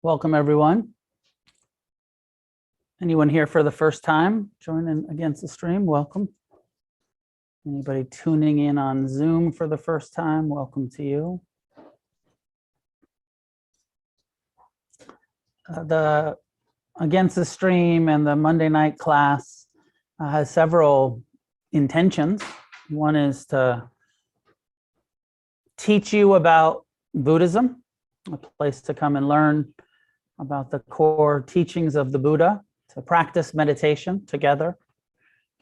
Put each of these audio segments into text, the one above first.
Welcome, everyone. Anyone here for the first time joining against the stream? Welcome. Anybody tuning in on Zoom for the first time? Welcome to you. The Against the Stream and the Monday night class has several intentions. One is to teach you about Buddhism, a place to come and learn about the core teachings of the Buddha, to practice meditation together,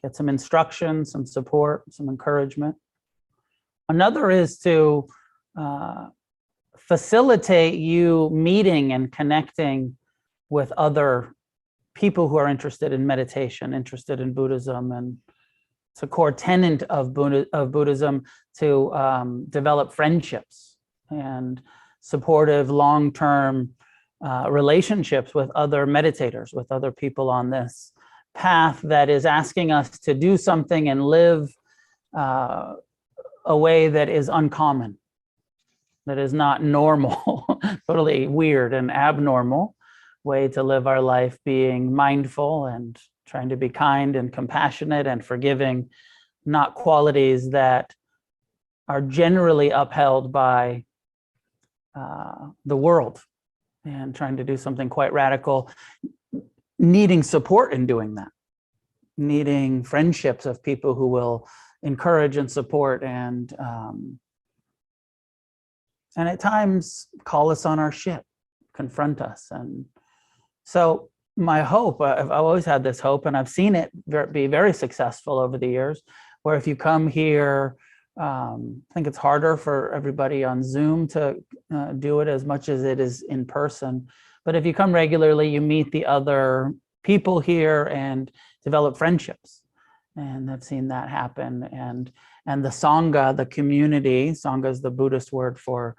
get some instruction, some support, some encouragement. Another is to facilitate you meeting and connecting with other people who are interested in meditation, interested in Buddhism. And it's a core tenet of Buddhism to develop friendships and supportive long-term relationships with other meditators, with other people on this path that is asking us to do something and live a way that is uncommon, that is not normal, totally weird and abnormal way to live our life, being mindful and trying to be kind and compassionate and forgiving, not qualities that are generally upheld by the world, and trying to do something quite radical, needing support in doing that, needing friendships of people who will encourage and support and at times call us on our shit, confront us. And so my hope, I've always had this hope, and I've seen it be very successful over the years, where if you come here, I think it's harder for everybody on Zoom to do it as much as it is in person. But if you come regularly, you meet the other people here and develop friendships. And I've seen that happen. And the Sangha, the community, Sangha is the Buddhist word for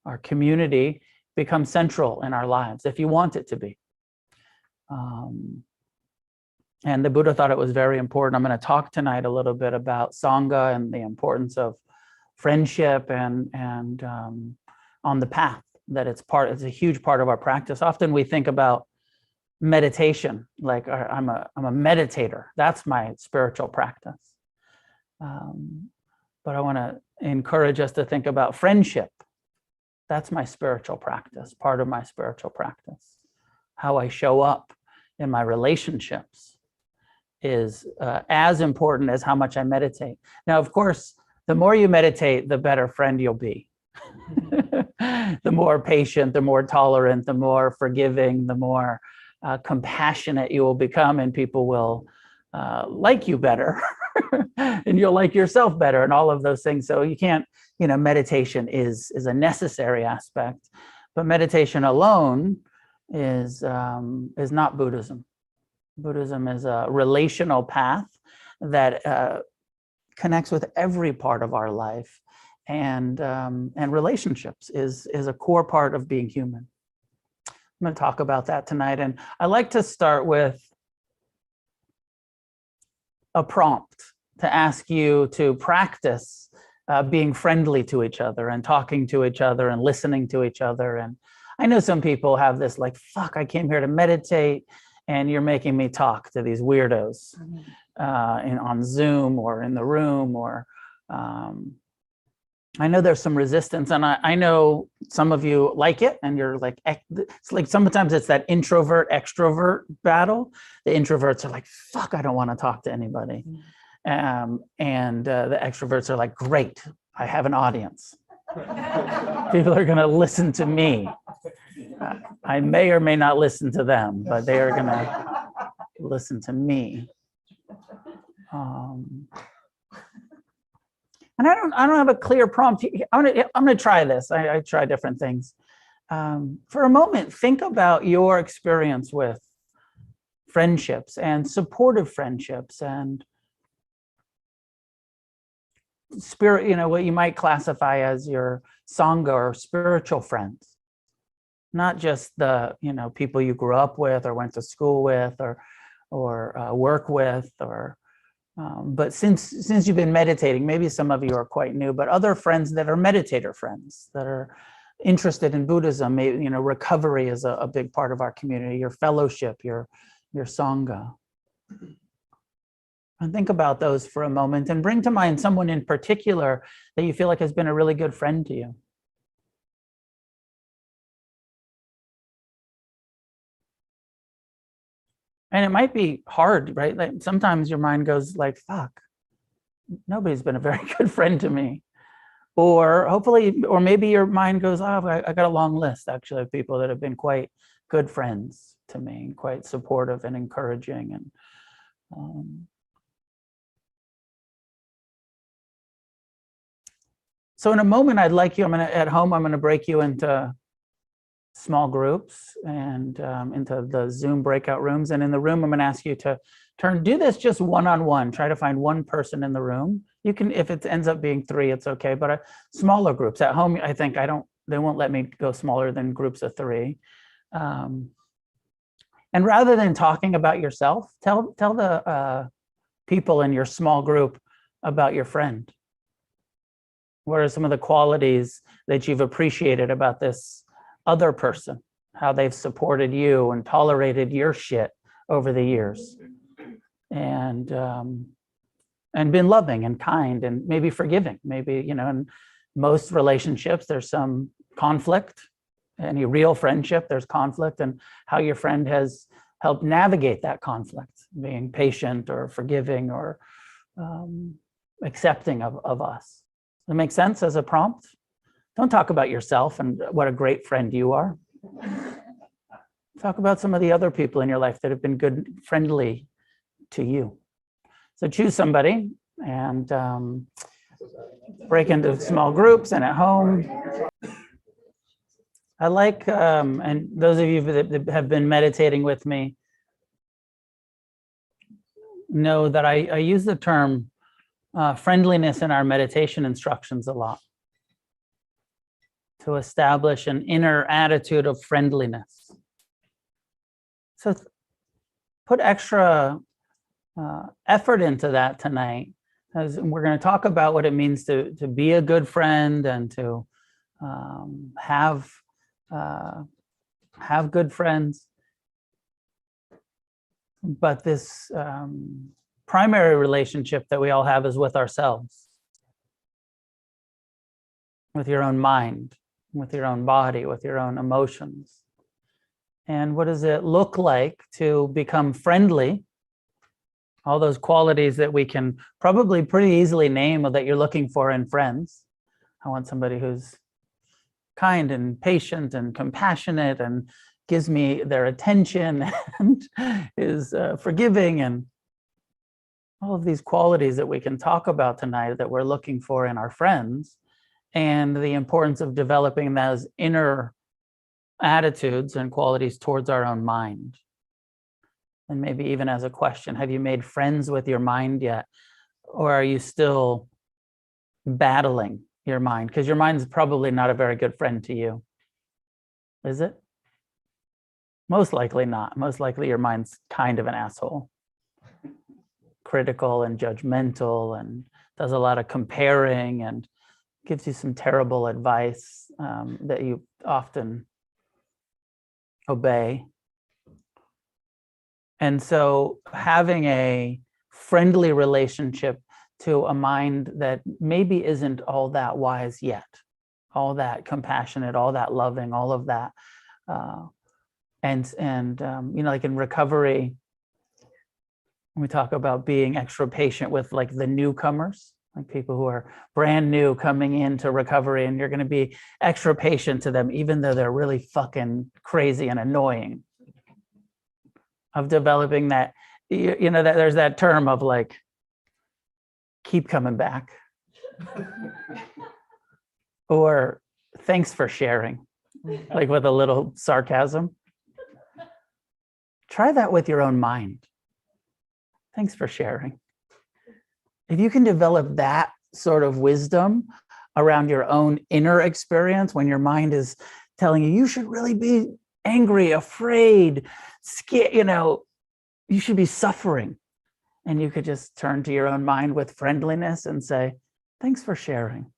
our community, becomes central in our lives, if you want it to be. And the Buddha thought it was very important. I'm going to talk tonight a little bit about Sangha and the importance of friendship and on the path, that it's a huge part of our practice. Often we think about meditation, like I'm a meditator. That's my spiritual practice. But I want to encourage us to think about friendship. That's my spiritual practice, part of my spiritual practice. How I show up in my relationships is as important as how much I meditate. Now, of course, the more you meditate, the better friend you'll be. The more patient, the more tolerant, the more forgiving, the more compassionate you will become, and people will like you better and you'll like yourself better, and all of those things. So you can't, meditation is a necessary aspect, but meditation alone is not Buddhism. Buddhism is a relational path that connects with every part of our life, and relationships is a core part of being human. I'm going to talk about that tonight, and I like to start with a prompt to ask you to practice being friendly to each other and talking to each other and listening to each other. And I know some people have this like, fuck, I came here to meditate and you're making me talk to these weirdos on Zoom or in the room, or I know there's some resistance, and I know some of you like it, and you're like, it's like sometimes it's that introvert extrovert battle. The introverts are like, fuck, I don't want to talk to anybody. And the extroverts are like, great, I have an audience. People are going to listen to me. I may or may not listen to them, but they are going to listen to me. And I don't have a clear prompt. I'm going to try this. I try different things. For a moment, think about your experience with friendships and supportive friendships and spirit, what you might classify as your Sangha or spiritual friends. Not just the, people you grew up with or went to school with or work with, but since you've been meditating, maybe some of you are quite new, but other friends that are meditator friends, that are interested in Buddhism, maybe, you know, recovery is a big part of our community, your fellowship, your Sangha. And think about those for a moment and bring to mind someone in particular that you feel like has been a really good friend to you. And it might be hard, right? Like sometimes your mind goes like, fuck, nobody's been a very good friend to me. Or hopefully, or maybe your mind goes, oh, I got a long list actually of people that have been quite good friends to me, quite supportive and encouraging. And so in a moment, I'd like you, at home, I'm gonna break you into small groups and into the Zoom breakout rooms. And in the room, I'm gonna ask you to do this just one-on-one. Try to find one person in the room. You can, if it ends up being 3, it's okay, but smaller groups. At home, I think they won't let me go smaller than groups of 3. And rather than talking about yourself, tell the people in your small group about your friend. What are some of the qualities that you've appreciated about this other person? How they've supported you and tolerated your shit over the years, and been loving and kind and maybe forgiving. Maybe, you know, in most relationships, there's some conflict. Any real friendship, there's conflict, and how your friend has helped navigate that conflict, being patient or forgiving or accepting of us. Does that make sense as a prompt? Don't talk about yourself and what a great friend you are. Talk about some of the other people in your life that have been good, friendly to you. So choose somebody and break into small groups and at home. I like, and those of you that have been meditating with me know that I use the term friendliness in our meditation instructions a lot, to establish an inner attitude of friendliness. So put extra effort into that tonight, as we're going to talk about what it means to be a good friend and to have good friends. But this primary relationship that we all have is with ourselves, with your own mind, with your own body, with your own emotions. And what does it look like to become friendly? All those qualities that we can probably pretty easily name that you're looking for in friends. I want somebody who's kind and patient and compassionate and gives me their attention and is forgiving, and all of these qualities that we can talk about tonight that we're looking for in our friends, and the importance of developing those inner attitudes and qualities towards our own mind. And maybe even as a question, have you made friends with your mind yet? Or are you still battling your mind? Because your mind's probably not a very good friend to you. Is it? Most likely not. Most likely your mind's kind of an asshole. Critical and judgmental and does a lot of comparing and gives you some terrible advice that you often obey. And so having a friendly relationship to a mind that maybe isn't all that wise yet, all that compassionate, all that loving, all of that. You know, like in recovery, when we talk about being extra patient with like the newcomers, like people who are brand new coming into recovery, and you're going to be extra patient to them, even though they're really fucking crazy and annoying. Of developing that, you know, that there's that term of like, keep coming back. Or thanks for sharing, like with a little sarcasm. Try that with your own mind. Thanks for sharing. If you can develop that sort of wisdom around your own inner experience, when your mind is telling you, you should really be angry, afraid, scared, you know, you should be suffering. And you could just turn to your own mind with friendliness and say, thanks for sharing.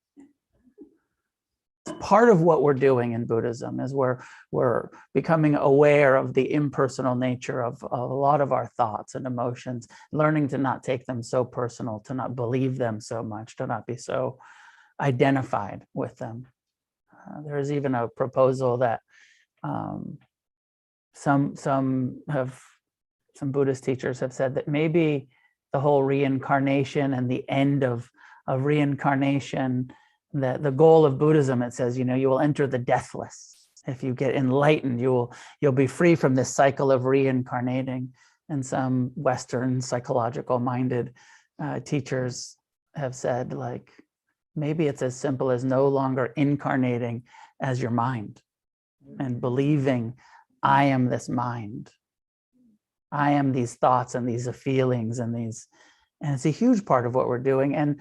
part of what we're doing in Buddhism is we're becoming aware of the impersonal nature of a lot of our thoughts and emotions, learning to not take them so personal, to not believe them so much, to not be so identified with them. There's even a proposal that some Buddhist teachers have said that maybe the whole reincarnation and the end of reincarnation, that the goal of Buddhism, it says, you will enter the deathless. If you get enlightened, you'll be free from this cycle of reincarnating. And some Western psychological minded teachers have said, like, maybe it's as simple as no longer incarnating as your mind and believing, I am this mind. I am these thoughts and these feelings and it's a huge part of what we're doing. And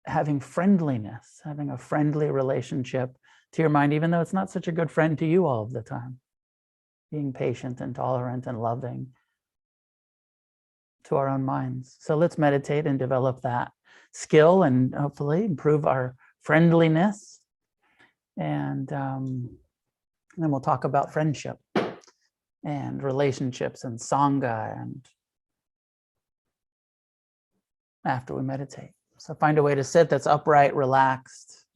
having friendliness, having a friendly relationship to your mind, even though it's not such a good friend to you all of the time. Being patient and tolerant and loving to our own minds. So let's meditate and develop that skill and hopefully improve our friendliness. And then we'll talk about friendship and relationships and Sangha and after we meditate. So find a way to sit that's upright, relaxed.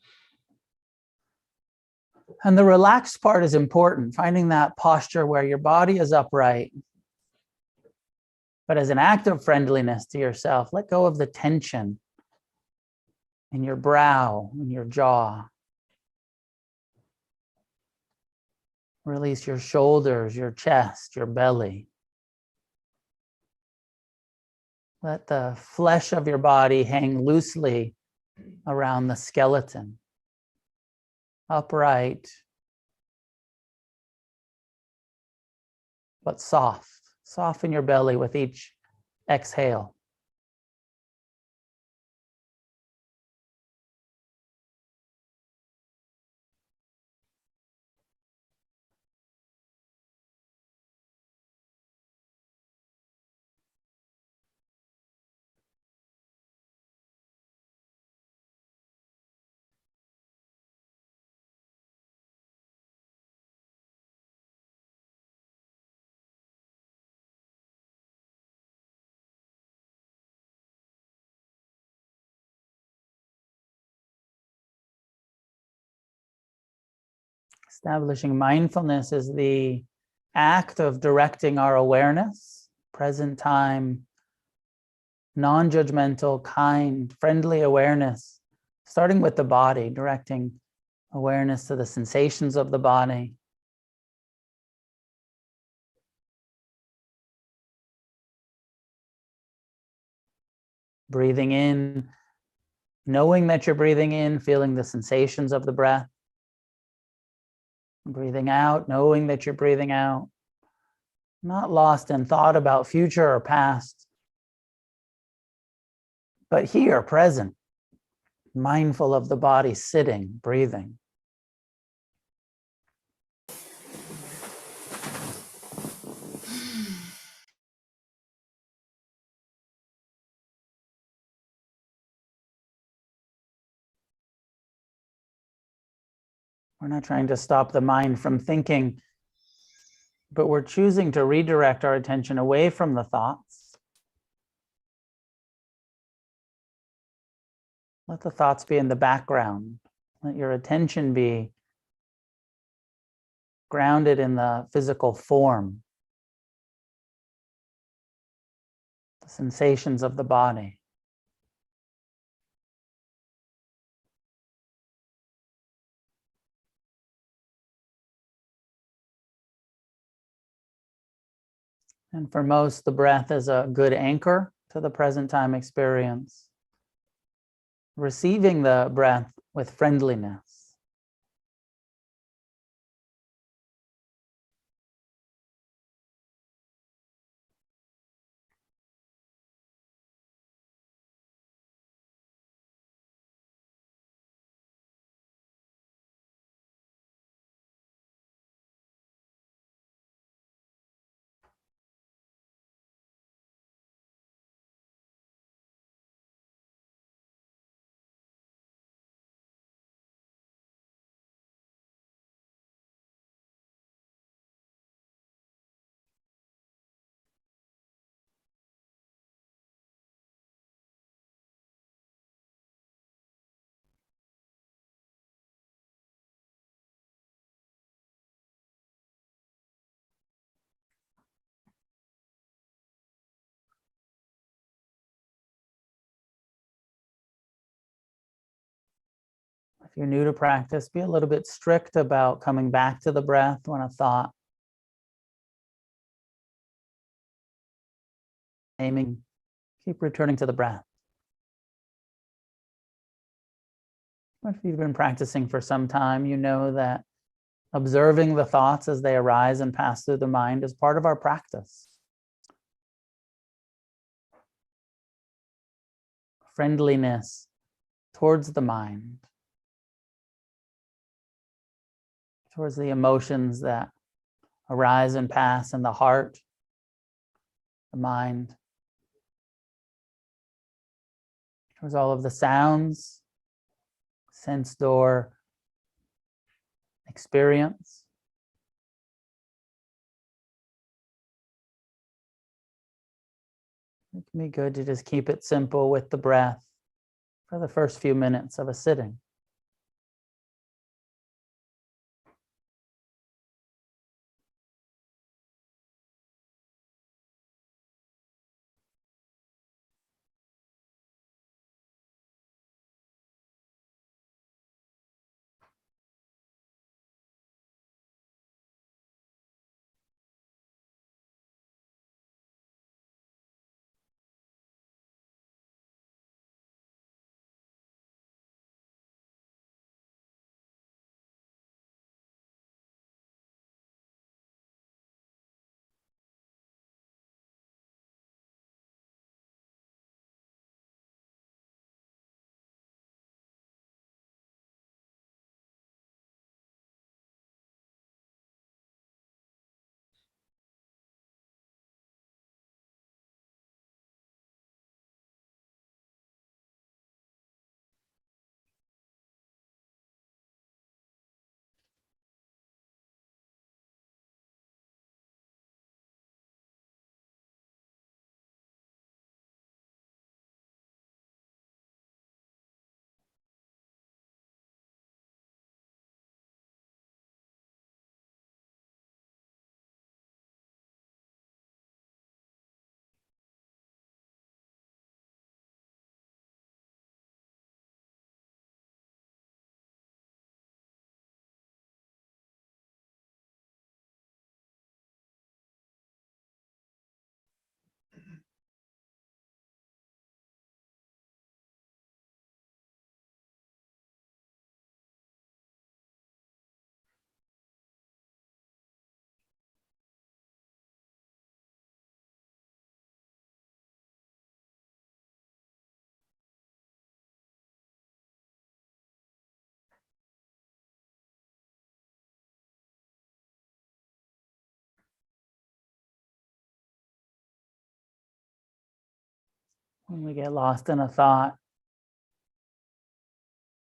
And the relaxed part is important, finding that posture where your body is upright. But as an act of friendliness to yourself, let go of the tension in your brow, in your jaw. Release your shoulders, your chest, your belly. Let the flesh of your body hang loosely around the skeleton. Upright, but soft. Soften your belly with each exhale. Establishing mindfulness is the act of directing our awareness, present time, non-judgmental, kind, friendly awareness, starting with the body, directing awareness to the sensations of the body. Breathing in, knowing that you're breathing in, feeling the sensations of the breath. Breathing out, knowing that you're breathing out. Not lost in thought about future or past, but here, present, mindful of the body, sitting, breathing. We're not trying to stop the mind from thinking, but we're choosing to redirect our attention away from the thoughts. Let the thoughts be in the background. Let your attention be grounded in the physical form, the sensations of the body. And for most, the breath is a good anchor to the present time experience. Receiving the breath with friendliness. If you're new to practice, be a little bit strict about coming back to the breath when a thought, aiming, keep returning to the breath. If you've been practicing for some time, you know that observing the thoughts as they arise and pass through the mind is part of our practice. Friendliness towards the mind, towards the emotions that arise and pass in the heart, the mind, towards all of the sounds, sense door, experience. It can be good to just keep it simple with the breath for the first few minutes of a sitting. When we get lost in a thought,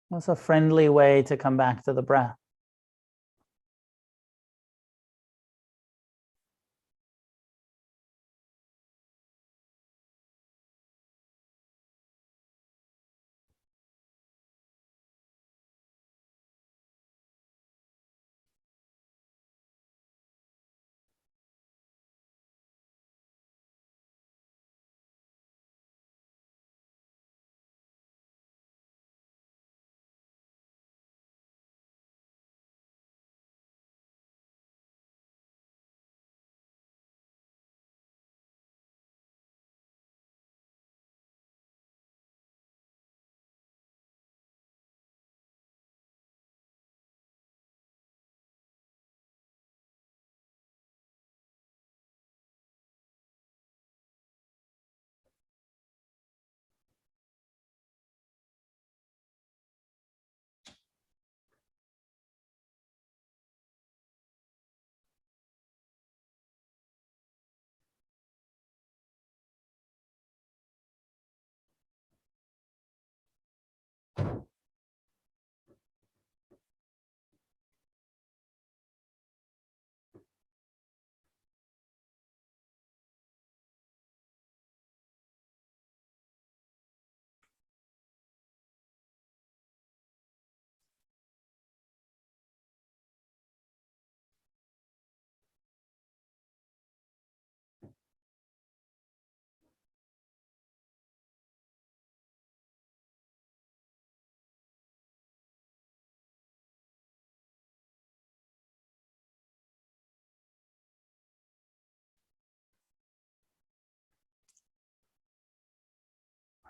what's a friendly way to come back to the breath?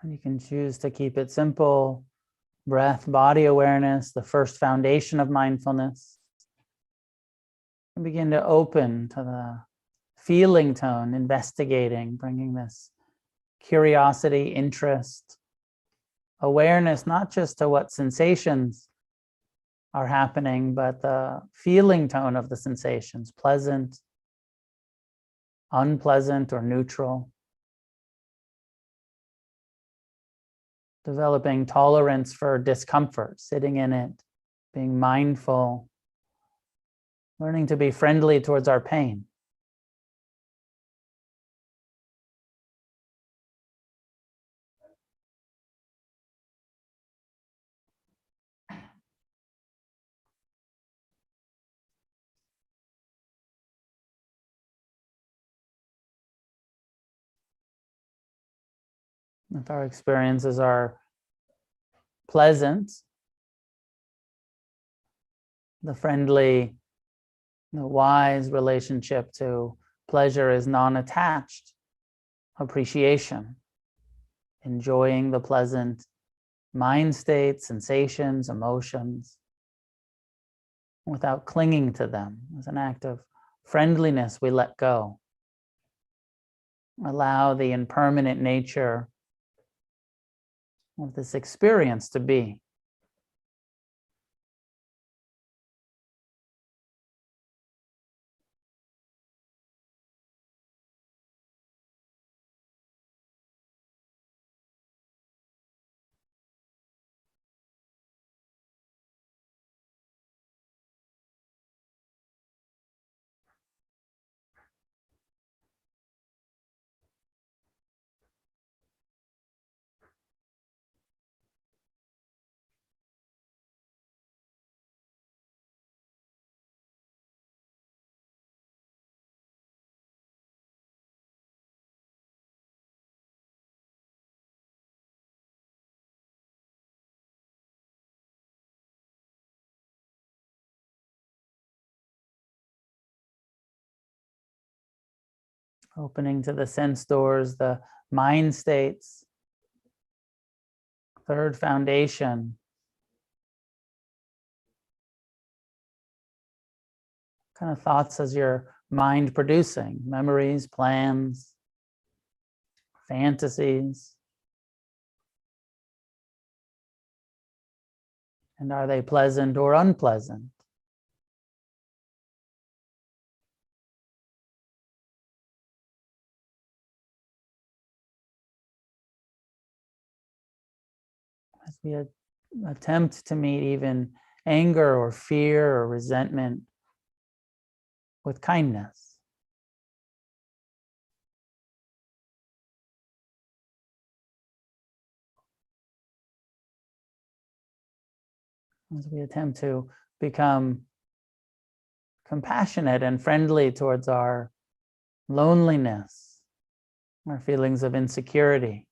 And you can choose to keep it simple. Breath, body awareness, the first foundation of mindfulness. And begin to open to the feeling tone, investigating, bringing this curiosity, interest, awareness, not just to what sensations are happening, but the feeling tone of the sensations, pleasant, unpleasant, or neutral. Developing tolerance for discomfort, sitting in it, being mindful, learning to be friendly towards our pain. If our experiences are pleasant, the friendly, the wise relationship to pleasure is non-attached appreciation, enjoying the pleasant mind states, sensations, emotions, without clinging to them. As an act of friendliness, we let go. Allow the impermanent nature of this experience to be. Opening to the sense doors, the mind states. Third foundation. What kind of thoughts is your mind producing? Memories, plans, fantasies? And are they pleasant or unpleasant? As we attempt to meet even anger or fear or resentment with kindness. As we attempt to become compassionate and friendly towards our loneliness, our feelings of insecurity.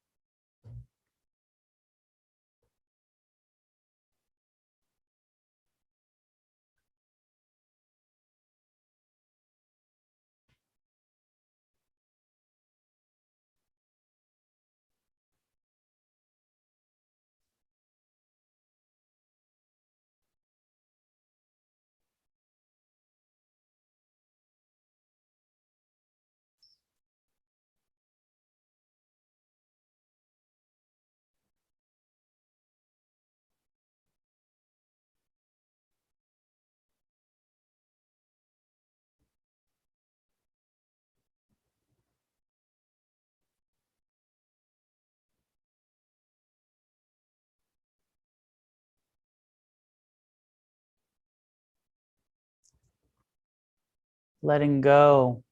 Letting go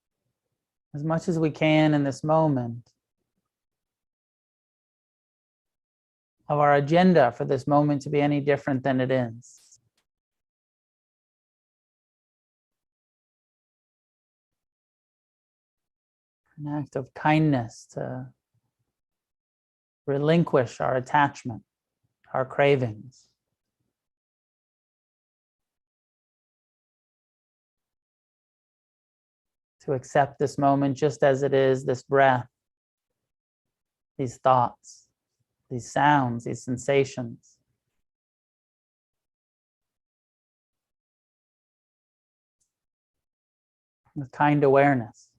as much as we can in this moment of our agenda for this moment to be any different than it is. An act of kindness to relinquish our attachment, our cravings. To accept this moment just as it is, this breath, these thoughts. these sounds, these sensations. With kind awareness.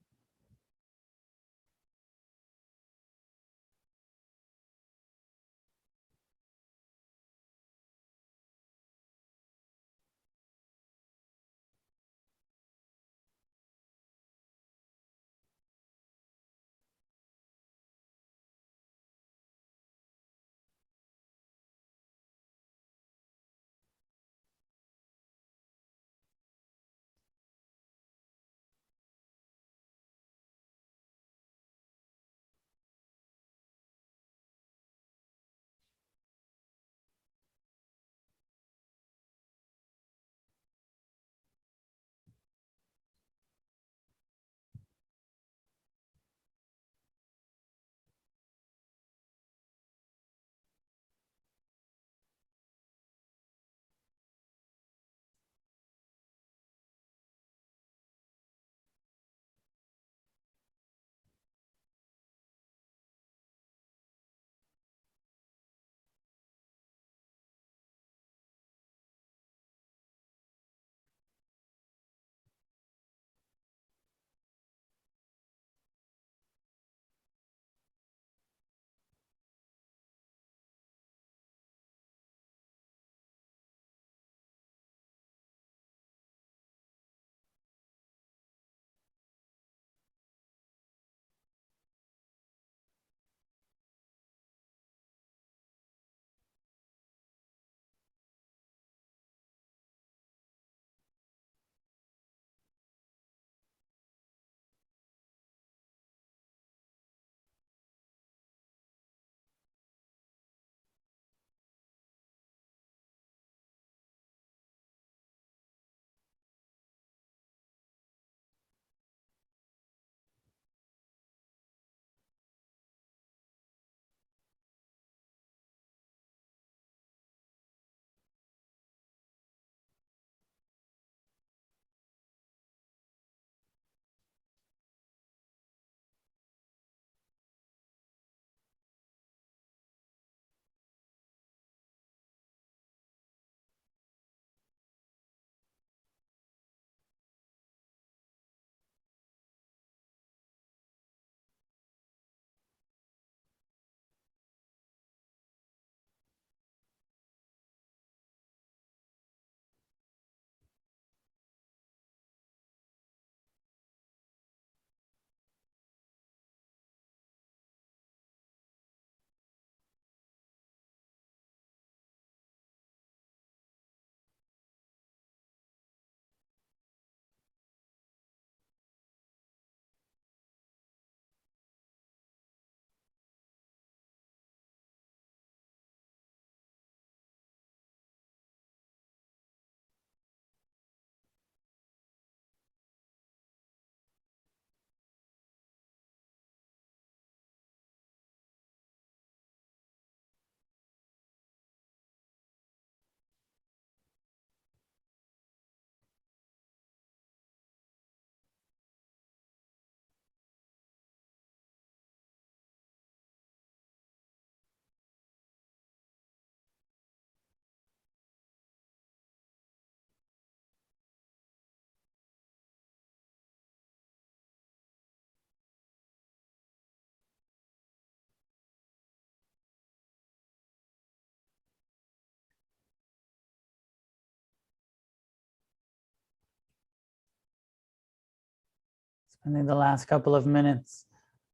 Spending the last couple of minutes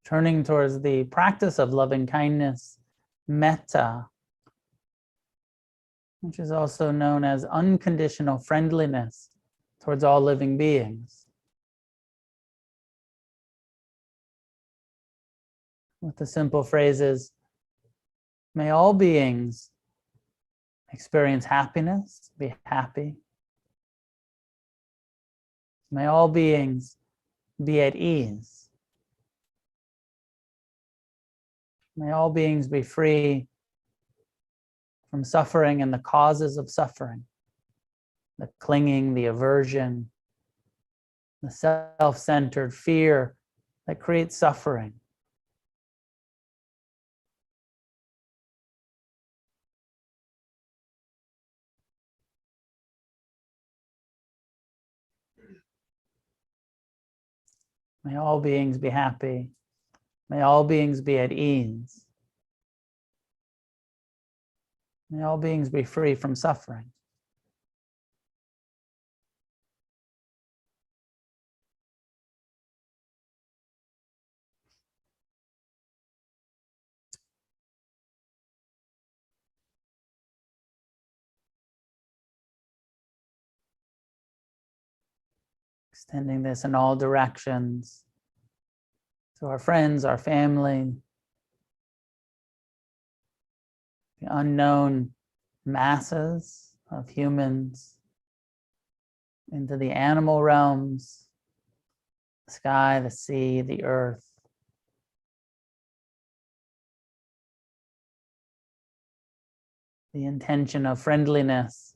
turning towards the practice of loving kindness, metta, which is also known as unconditional friendliness towards all living beings. With the simple phrases, may all beings experience happiness, be happy. May all beings be at ease. May all beings be free from suffering and the causes of suffering, the clinging, the aversion, the self-centered fear that creates suffering. May all beings be happy. May all beings be at ease. May all beings be free from suffering. Extending this in all directions to our friends, our family, the unknown masses of humans, into the animal realms, the sky, the sea, the earth. The intention of friendliness,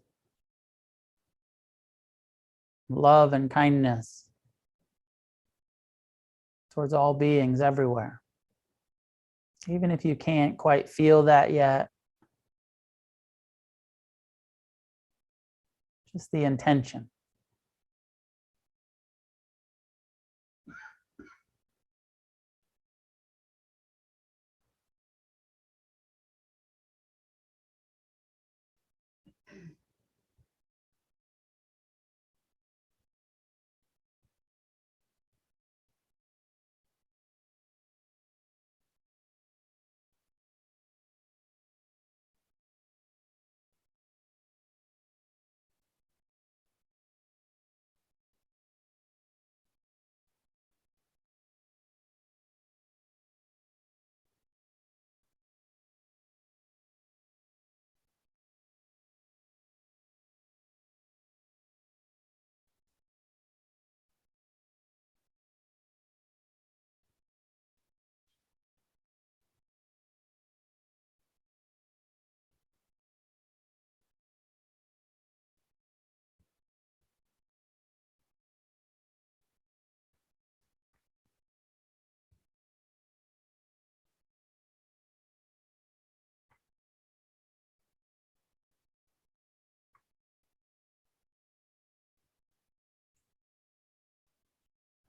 love and kindness towards all beings everywhere. Even if you can't quite feel that yet, just the intention.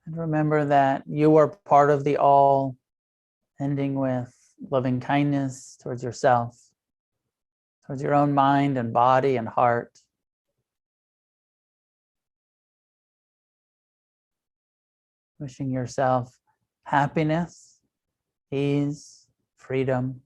And remember that you are part of the all, ending with loving kindness towards yourself, towards your own mind and body and heart. Wishing yourself happiness, ease, freedom.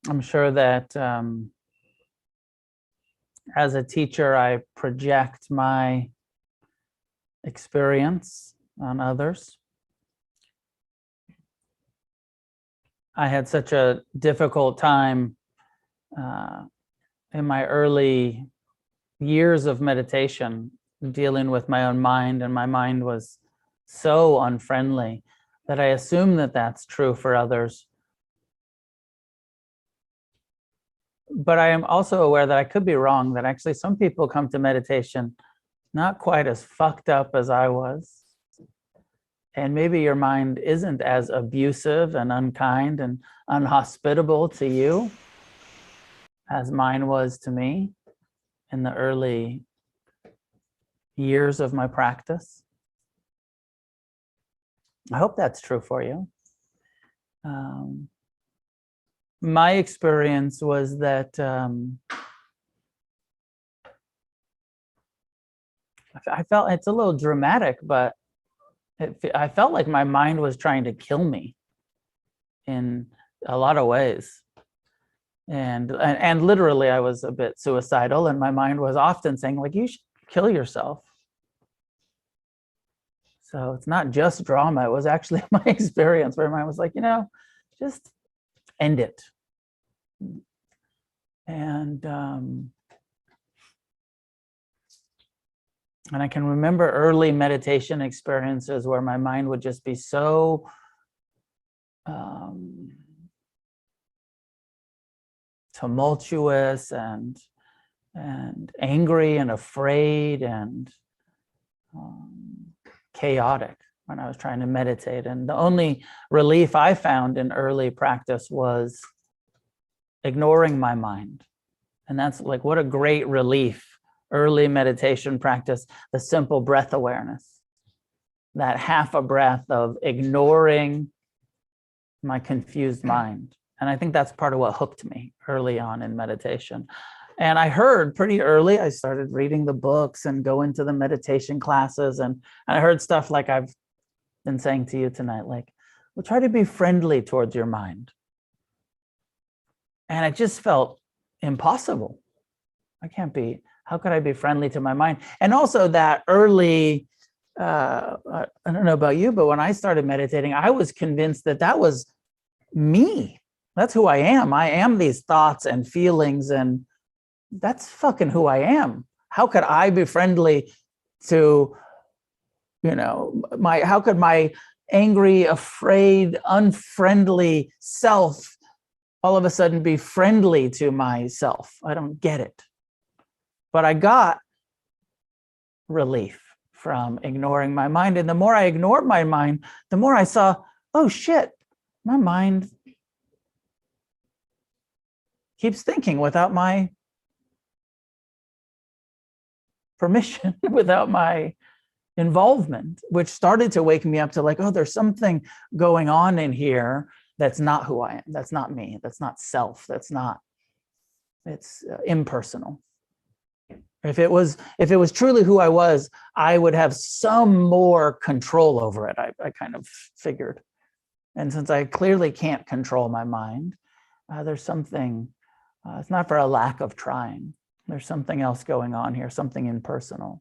I'm sure that as a teacher, I project my experience on others. I had such a difficult time in my early years of meditation dealing with my own mind, and my mind was so unfriendly that I assume that that's true for others. But I am also aware that I could be wrong, that actually some people come to meditation not quite as fucked up as I was. And maybe your mind isn't as abusive and unkind and unhospitable to you. as mine was to me in the early years of my practice. I hope that's true for you. My experience was that I felt, it's a little dramatic, but I felt like my mind was trying to kill me in a lot of ways. And literally I was a bit suicidal, and my mind was often saying, like, you should kill yourself. So it's not just drama, it was actually my experience where my mind was like, just end it. And I can remember early meditation experiences where my mind would just be so tumultuous and angry and afraid and chaotic when I was trying to meditate. And the only relief I found in early practice was ignoring my mind. And that's like, what a great relief. Early meditation practice, the simple breath awareness, that half a breath of ignoring my confused mind. And I think that's part of what hooked me early on in meditation. And I heard pretty early, I started reading the books and going to the meditation classes. And I heard stuff like I've been saying to you tonight, like, well, try to be friendly towards your mind. And it just felt impossible. How could I be friendly to my mind? And also that early, I don't know about you, but when I started meditating, I was convinced that that was me. That's who I am. I am these thoughts and feelings, and that's fucking who I am. How could I be friendly to, how could my angry, afraid, unfriendly self all of a sudden be friendly to myself? I don't get it. But I got relief from ignoring my mind. And the more I ignored my mind, the more I saw, oh shit, my mind keeps thinking without my permission, without my involvement, which started to wake me up to like, oh, there's something going on in here that's not who I am. That's not me. That's not self. It's impersonal. If it was truly who I was, I would have some more control over it, I kind of figured. And since I clearly can't control my mind, there's something, it's not for a lack of trying. There's something else going on here, something impersonal.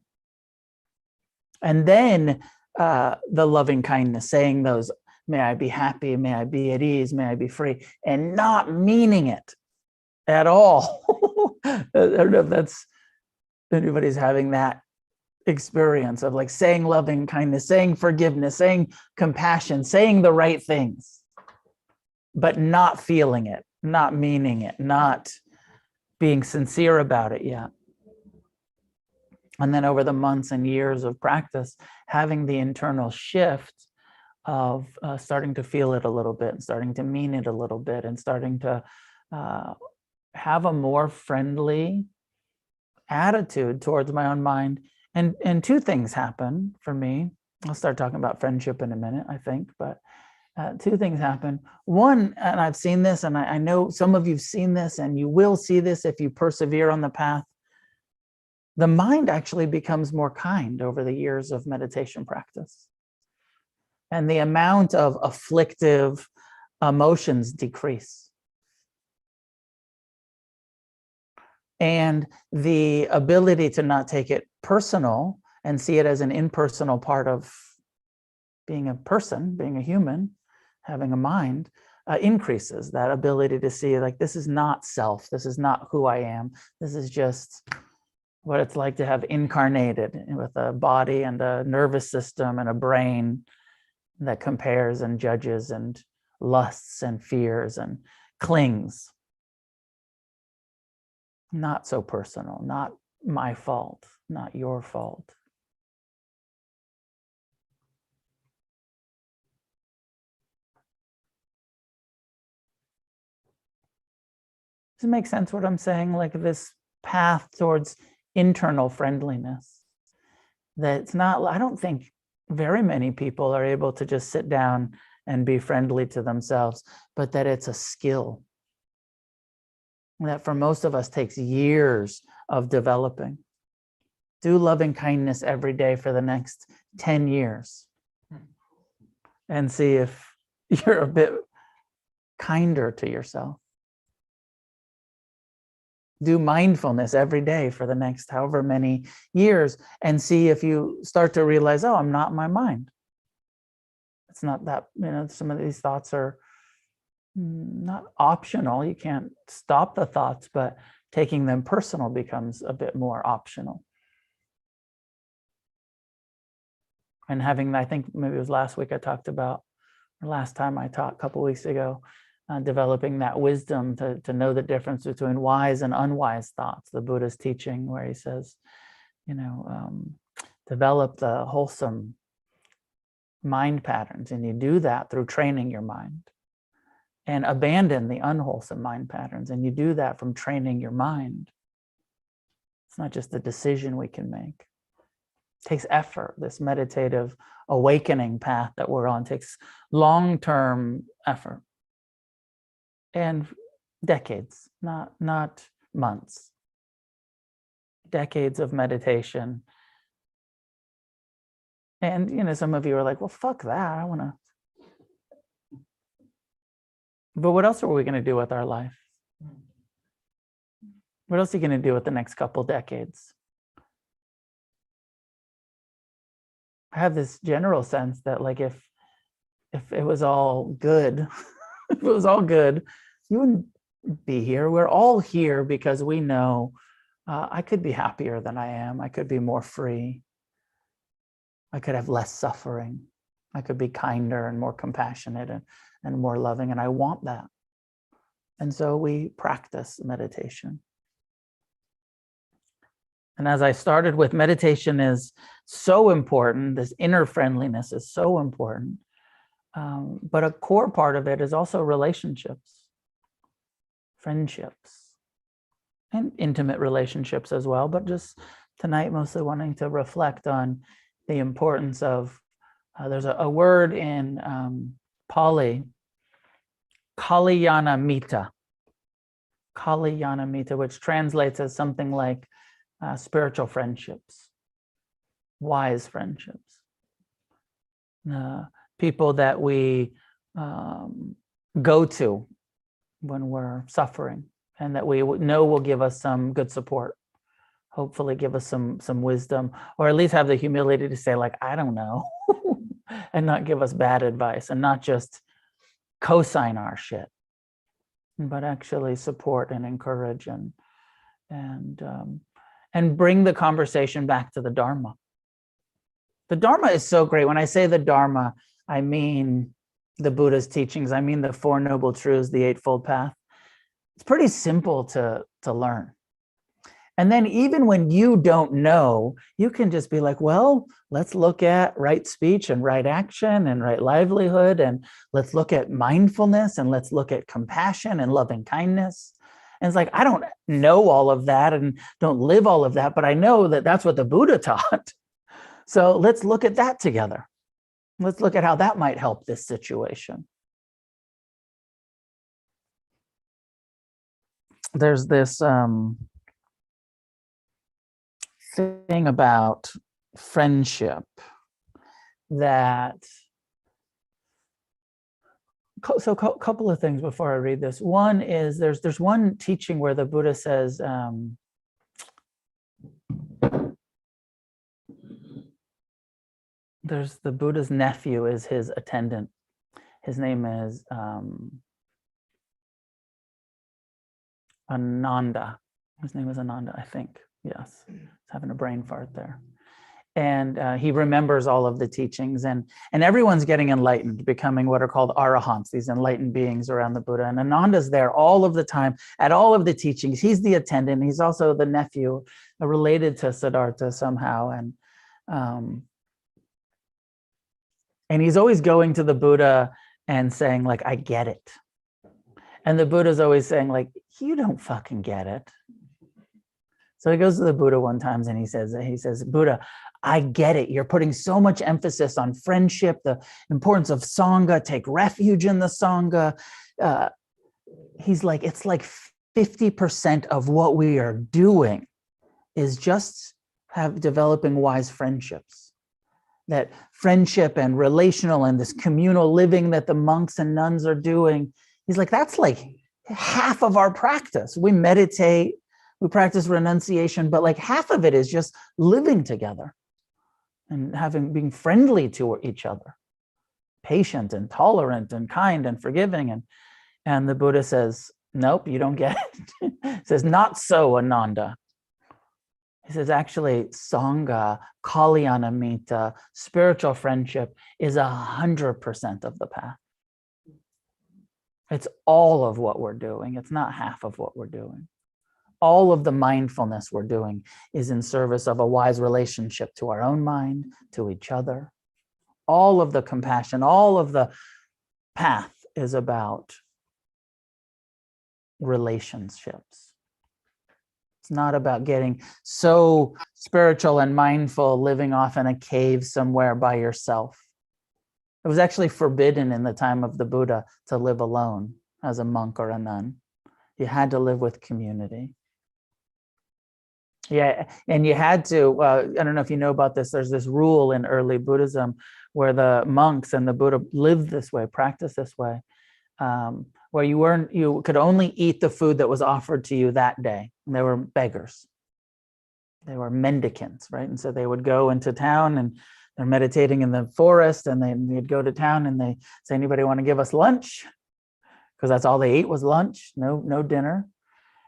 And then the loving kindness, saying those, may I be happy, may I be at ease, may I be free, and not meaning it at all. I don't know if that's, anybody's having that experience of like saying loving kindness, saying forgiveness, saying compassion, saying the right things, but not feeling it, not meaning it, not being sincere about it yet. And then over the months and years of practice, having the internal shift of starting to feel it a little bit, and starting to mean it a little bit, and starting to have a more friendly attitude towards my own mind. And two things happen for me. I'll start talking about friendship in a minute, I think, but two things happen. One, and I've seen this, and I know some of you've seen this, and you will see this if you persevere on the path. The mind actually becomes more kind over the years of meditation practice. And the amount of afflictive emotions decrease. And the ability to not take it personal and see it as an impersonal part of being a person, being a human, having a mind, increases. That ability to see, like, this is not self, this is not who I am, this is just what it's like to have incarnated with a body and a nervous system and a brain that compares and judges and lusts and fears and clings. Not so personal, not my fault, not your fault. Does it make sense what I'm saying? Like this path towards internal friendliness. That it's not, I don't think very many people are able to just sit down and be friendly to themselves, but that it's a skill that for most of us takes years of developing. Do loving kindness every day for the next 10 years and see if you're a bit kinder to yourself. Do mindfulness every day for the next however many years and see if you start to realize, oh, I'm not in my mind. It's not that, some of these thoughts are not optional. You can't stop the thoughts, but taking them personal becomes a bit more optional. And having, I think maybe it was last week I talked about, or last time I talked, a couple of weeks ago, developing that wisdom to know the difference between wise and unwise thoughts. The Buddha's teaching where he says, develop the wholesome mind patterns, and you do that through training your mind, and abandon the unwholesome mind patterns, and you do that from training your mind. It's not just a decision we can make. It takes effort. This meditative awakening path that we're on takes long-term effort. And decades, not months. Decades of meditation. And some of you are like, well, fuck that. I want to. But what else are we going to do with our life? What else are you going to do with the next couple decades? I have this general sense that, like, if it was all good, if it was all good, you wouldn't be here. We're all here because we know I could be happier than I am. I could be more free. I could have less suffering. I could be kinder and more compassionate and more loving. And I want that. And so we practice meditation. And as I started with, meditation is so important. This inner friendliness is so important. But a core part of it is also relationships, friendships, and intimate relationships as well. But just tonight, mostly wanting to reflect on the importance of, there's a word in Pali, Kalyanamitta, which translates as something like spiritual friendships, wise friendships. People that we go to when we're suffering, and that we know will give us some good support, hopefully give us some wisdom, or at least have the humility to say, like, I don't know, and not give us bad advice, and not just co-sign our shit, but actually support and encourage and bring the conversation back to the Dharma. The Dharma is so great. When I say the Dharma, I mean the Buddha's teachings. I mean the Four Noble Truths, the Eightfold Path. It's pretty simple to learn. And then even when you don't know, you can just be like, well, let's look at right speech and right action and right livelihood, and let's look at mindfulness, and let's look at compassion and loving kindness. And it's like, I don't know all of that and don't live all of that, but I know that that's what the Buddha taught. So let's look at that together. Let's look at how that might help this situation. There's this thing about friendship that, so a couple of things before I read this. One is there's one teaching where the Buddha says, there's the Buddha's nephew is his attendant. His name is Ananda. His name is Ananda, I think. Yes, he's having a brain fart there. And he remembers all of the teachings, and everyone's getting enlightened, becoming what are called arahants, these enlightened beings around the Buddha. And Ananda's there all of the time at all of the teachings. He's the attendant. He's also the nephew, related to Siddhartha somehow. And he's always going to the Buddha and saying, like, I get it. And the Buddha's always saying, like, you don't fucking get it. So he goes to the Buddha one time and he says, Buddha, I get it. You're putting so much emphasis on friendship, the importance of Sangha, take refuge in the Sangha. He's like, it's like 50% of what we are doing is just developing wise friendships. That friendship and relational and this communal living that the monks and nuns are doing, he's like, that's like half of our practice. We meditate, we practice renunciation, but like half of it is just living together and being friendly to each other, patient and tolerant and kind and forgiving. And the Buddha says, nope, you don't get it. He says, not so, Ananda. He says, actually, Sangha, Kalyanamita, spiritual friendship is 100% of the path. It's all of what we're doing. It's not half of what we're doing. All of the mindfulness we're doing is in service of a wise relationship to our own mind, to each other. All of the compassion, all of the path is about relationships. It's not about getting so spiritual and mindful, living off in a cave somewhere by yourself. It was actually forbidden in the time of the Buddha to live alone as a monk or a nun. You had to live with community. Yeah, and you had to, I don't know if you know about this, there's this rule in early Buddhism where the monks and the Buddha lived this way, practiced this way, where you could only eat the food that was offered to you that day. And they were beggars. They were mendicants, right? And so they would go into town and they're meditating in the forest, and they'd go to town and they say, anybody want to give us lunch? Because that's all they ate was lunch, no dinner.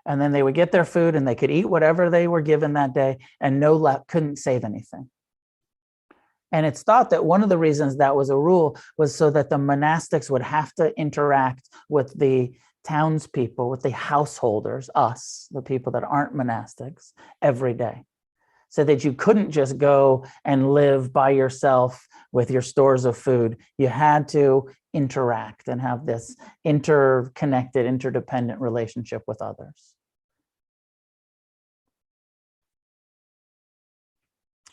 And then they would get their food and they could eat whatever they were given that day, and couldn't save anything. And it's thought that one of the reasons that was a rule was so that the monastics would have to interact with the townspeople, with the householders, us, the people that aren't monastics, every day. So that you couldn't just go and live by yourself with your stores of food. You had to interact and have this interconnected, interdependent relationship with others.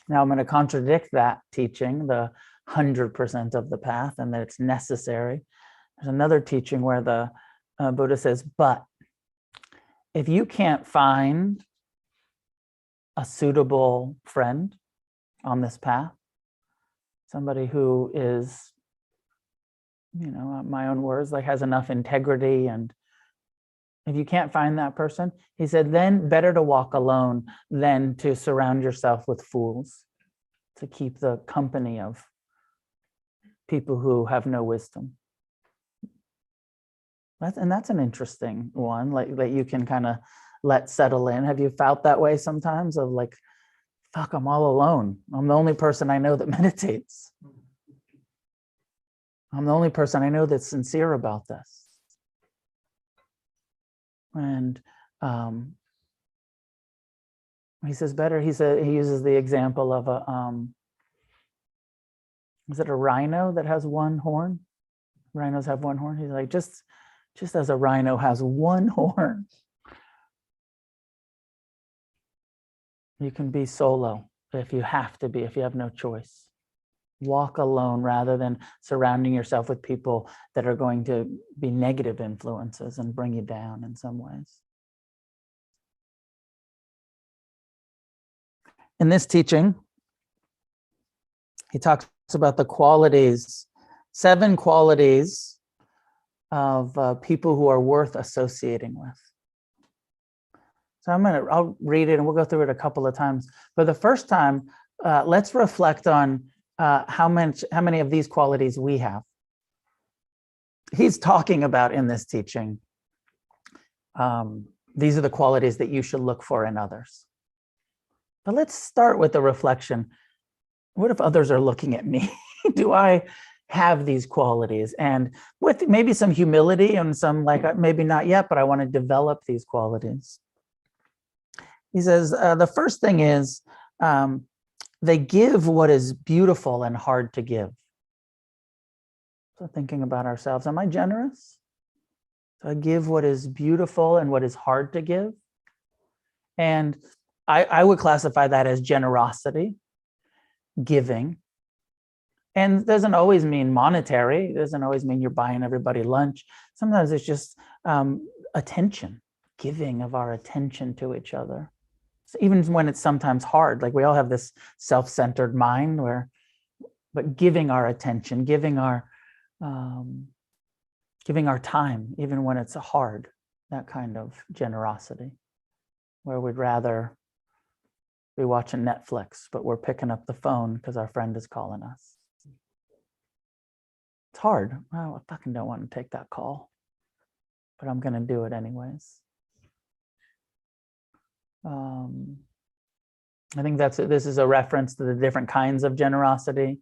Now I'm going to contradict that teaching, the 100% of the path, and that it's necessary. There's another teaching where the Buddha says, but if you can't find a suitable friend on this path, somebody who is, my own words, like has enough integrity, and if you can't find that person, he said, then better to walk alone than to surround yourself with fools, to keep the company of people who have no wisdom. That's an interesting one, like that you can kind of let settle in. Have you felt that way sometimes, of like, fuck, I'm all alone. I'm the only person I know that meditates. I'm the only person I know that's sincere about this. And he says better, he uses the example of is it a rhino that has one horn? Rhinos have one horn. He's like, just as a rhino has one horn, you can be solo if you have to be, if you have no choice. Walk alone rather than surrounding yourself with people that are going to be negative influences and bring you down in some ways. In this teaching, he talks about the qualities, 7 qualities of people who are worth associating with. So I'll read it and we'll go through it a couple of times. For the first time, let's reflect on how many of these qualities we have. He's talking about in this teaching, these are the qualities that you should look for in others. But let's start with the reflection. What if others are looking at me? Do I have these qualities? And with maybe some humility and some like, maybe not yet, but I want to develop these qualities. He says, the first thing is, they give what is beautiful and hard to give. So thinking about ourselves, am I generous? So I give what is beautiful and what is hard to give. And I would classify that as generosity, giving. And it doesn't always mean monetary. It doesn't always mean you're buying everybody lunch. Sometimes it's just attention, giving of our attention to each other. So even when it's sometimes hard, like we all have this self-centered mind but giving our attention, giving our time, even when it's hard, that kind of generosity, where we'd rather be watching Netflix, but we're picking up the phone because our friend is calling us. It's hard. Oh, I fucking don't want to take that call, but I'm going to do it anyways. I think this is a reference to the different kinds of generosity.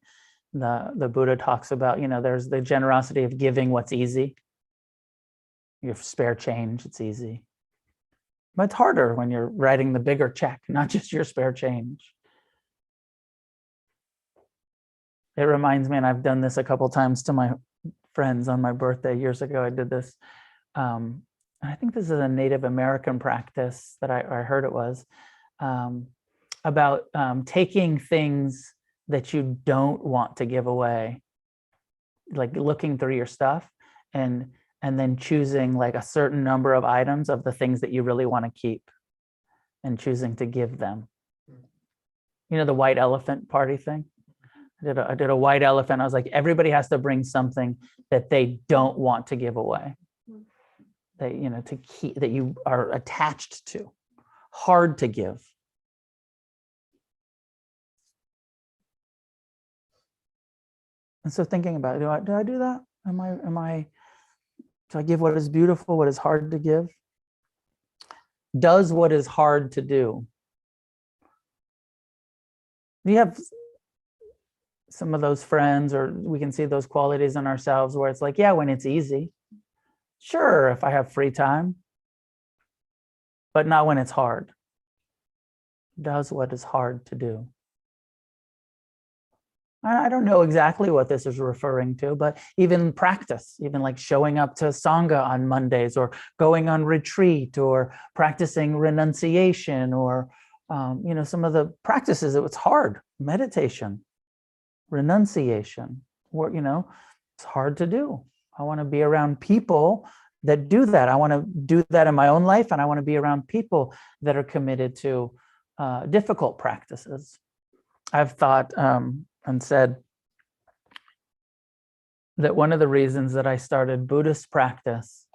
The Buddha talks about, there's the generosity of giving what's easy. Your spare change, it's easy. But it's harder when you're writing the bigger check, not just your spare change. It reminds me, and I've done this a couple times to my friends on my birthday years ago. I did this. And I think this is a Native American practice that I heard it was about taking things that you don't want to give away, like looking through your stuff and then choosing like a certain number of items of the things that you really want to keep and choosing to give them. The white elephant party thing? I did a white elephant. I was like, everybody has to bring something that they don't want to give away. That, to keep, that you are attached to, hard to give. And so thinking about it, do I do that? Do I give what is beautiful, what is hard to give? Does what is hard to do? You have some of those friends, or we can see those qualities in ourselves where it's like, yeah, when it's easy. Sure, if I have free time, but not when it's hard. Does what is hard to do. I don't know exactly what this is referring to, but even practice, even like showing up to Sangha on Mondays, or going on retreat, or practicing renunciation, or some of the practices. It's hard. Meditation, renunciation, or it's hard to do. I want to be around people that do that. I want to do that in my own life, and I want to be around people that are committed to difficult practices. I've thought and said that one of the reasons that I started Buddhist practice,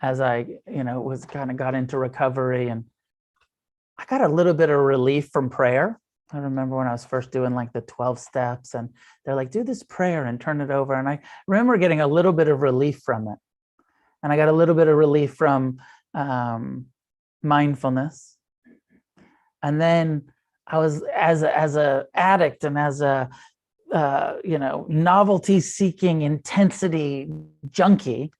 as I got into recovery, and I got a little bit of relief from prayer. I remember when I was first doing like the 12 steps, and they're like, do this prayer and turn it over. And I remember getting a little bit of relief from it. And I got a little bit of relief from mindfulness. And then I was, as a addict and as a novelty seeking intensity junkie,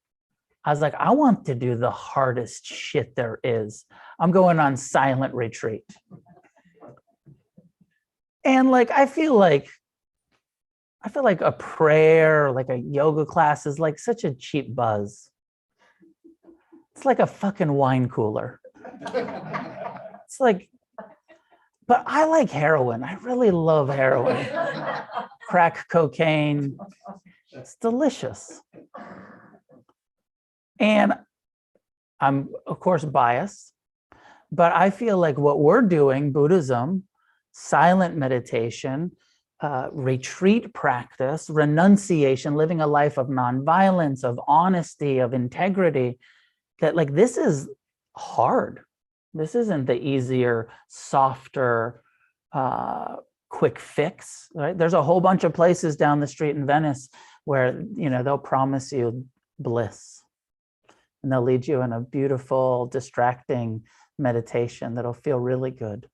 I was like, I want to do the hardest shit there is. I'm going on silent retreat. And like, I feel like a prayer, like a yoga class is like such a cheap buzz. It's like a fucking wine cooler. It's like, but I like heroin. I really love heroin. Crack cocaine. It's delicious. And I'm, of course, biased, but I feel like what we're doing, Buddhism, silent meditation, retreat practice, renunciation, living a life of nonviolence, of honesty, of integrity, that like this is hard. This isn't the easier, softer, quick fix, right? There's a whole bunch of places down the street in Venice where, they'll promise you bliss, and they'll lead you in a beautiful, distracting meditation that'll feel really good.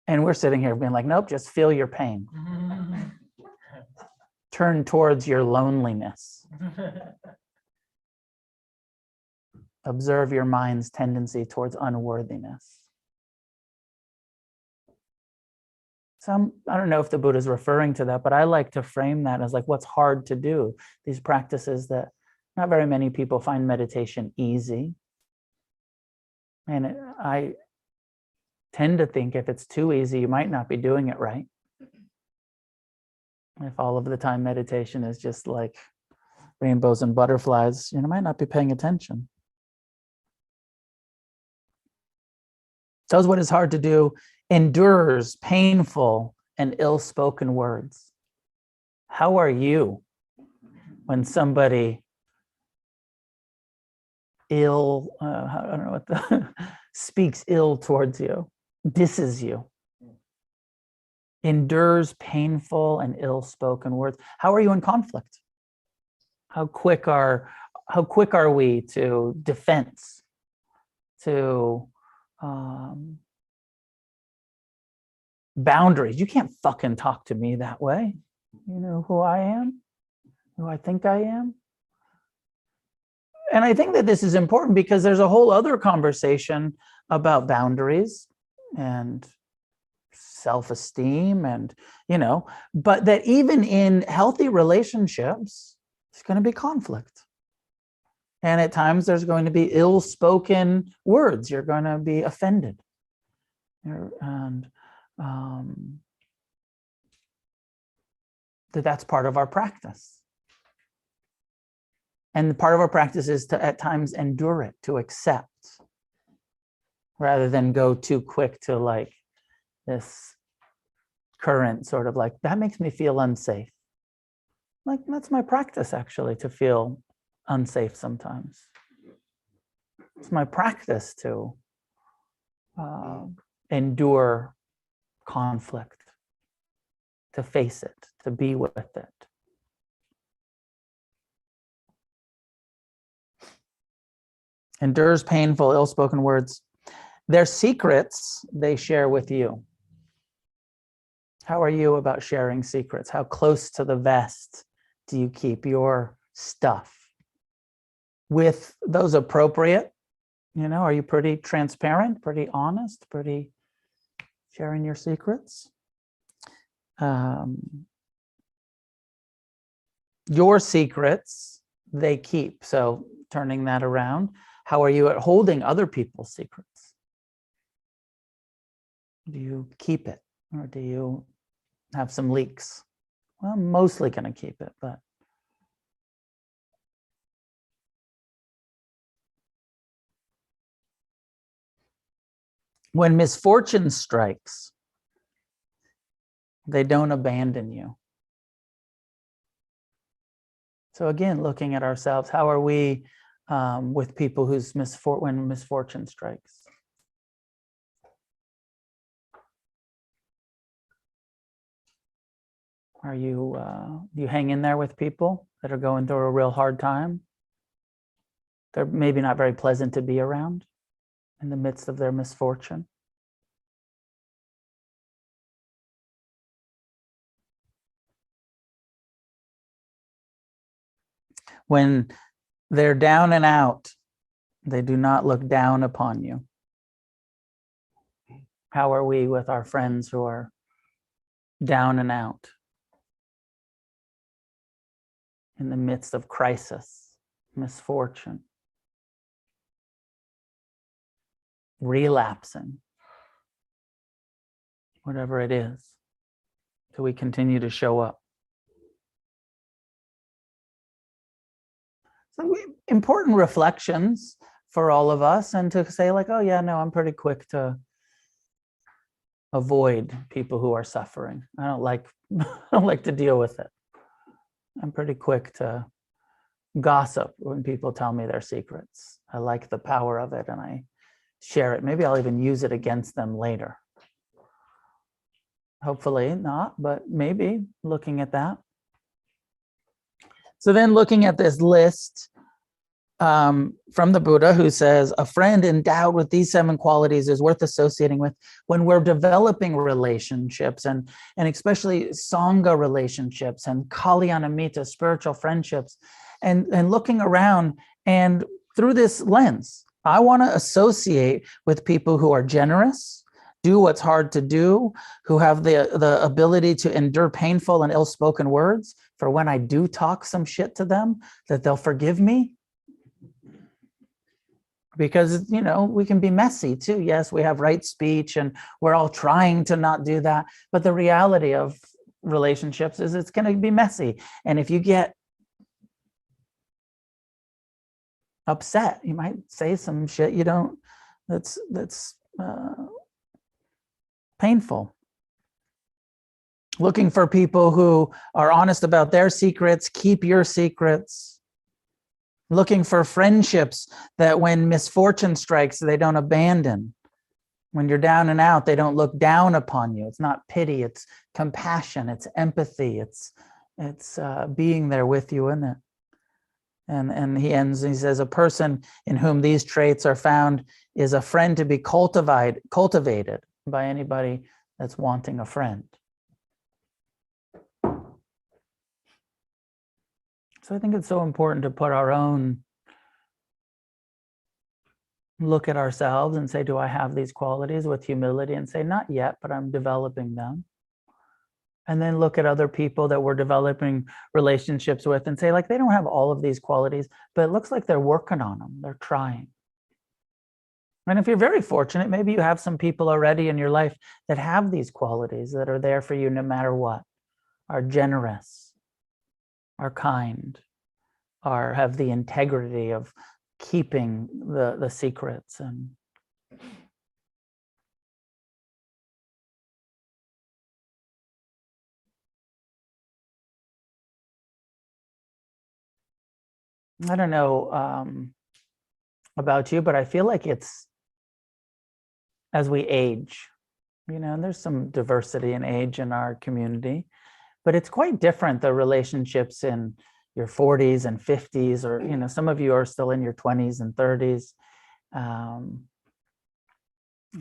And we're sitting here being like, nope, just feel your pain. Turn towards your loneliness. Observe your mind's tendency towards unworthiness. So I don't know if the Buddha is referring to that, but I like to frame that as like what's hard to do. These practices that Not very many people find meditation easy. And I tend to think if it's too easy, you might not be doing it right. If all of the time meditation is just like rainbows and butterflies, you might not be paying attention. Does what is hard to do, endures painful and ill-spoken words. How are you when somebody I don't know what speaks ill towards you, disses you, endures painful and ill-spoken words? How are you in conflict? How quick are we to defense, to boundaries? You can't fucking talk to me that way. You know who I am, who I think I am. And I think that this is important because there's a whole other conversation about boundaries and self-esteem and, but that even in healthy relationships, there's going to be conflict. And at times there's going to be ill-spoken words. You're going to be offended. And that's part of our practice. And part of our practice is to at times endure it, to accept, rather than go too quick to like this current sort of like, that makes me feel unsafe. Like, that's my practice actually, to feel unsafe sometimes. It's my practice to endure conflict, to face it, to be with it. Endures painful, ill-spoken words. Their secrets they share with you. How are you about sharing secrets? How close to the vest do you keep your stuff? With those appropriate, are you pretty transparent, pretty honest, pretty sharing your secrets? Your secrets they keep. So turning that around, how are you at holding other people's secrets? Do you keep it, or do you have some leaks? Well, I'm mostly going to keep it, but when misfortune strikes, they don't abandon you. So again, looking at ourselves, how are we with people when misfortune strikes? Are you, do you hang in there with people that are going through a real hard time? They're maybe not very pleasant to be around in the midst of their misfortune. When they're down and out, they do not look down upon you. How are we with our friends who are down and out in the midst of crisis, misfortune, relapsing, whatever it is? Do we continue to show up? So important reflections for all of us, and to say like, oh yeah, no, I'm pretty quick to avoid people who are suffering. I don't like to deal with it. I'm pretty quick to gossip when people tell me their secrets. I like the power of it and I share it. Maybe I'll even use it against them later. Hopefully not, but maybe looking at that. So then looking at this list from the Buddha, who says, a friend endowed with these 7 qualities is worth associating with when we're developing relationships, and especially Sangha relationships and Kalyanamitta, spiritual friendships, and looking around. And through this lens, I want to associate with people who are generous, do what's hard to do, who have the ability to endure painful and ill-spoken words, for when I do talk some shit to them, that they'll forgive me. Because, you know, we can be messy too. Yes, we have right speech and we're all trying to not do that. But the reality of relationships is it's going to be messy. And if you get upset, you might say some shit you don't, that's painful. Looking for people who are honest about their secrets, keep your secrets. Looking for friendships that when misfortune strikes, they don't abandon. When you're down and out, they don't look down upon you. It's not pity, it's compassion, it's empathy, it's being there with you in it. And he ends, he says, a person in whom these traits are found is a friend to be cultivated by anybody that's wanting a friend. So I think it's so important to put our own look at ourselves and say, do I have these qualities, with humility, and say, not yet, but I'm developing them. And then look at other people that we're developing relationships with and say, like, they don't have all of these qualities, but it looks like they're working on them. They're trying. And if you're very fortunate, maybe you have some people already in your life that have these qualities, that are there for you no matter what, are generous, are kind, are have the integrity of keeping the secrets. And I don't know about you, but I feel like it's as we age, you know, and there's some diversity in age in our community, but it's quite different, the relationships in your 40s and 50s, or, you know, some of you are still in your 20s and 30s,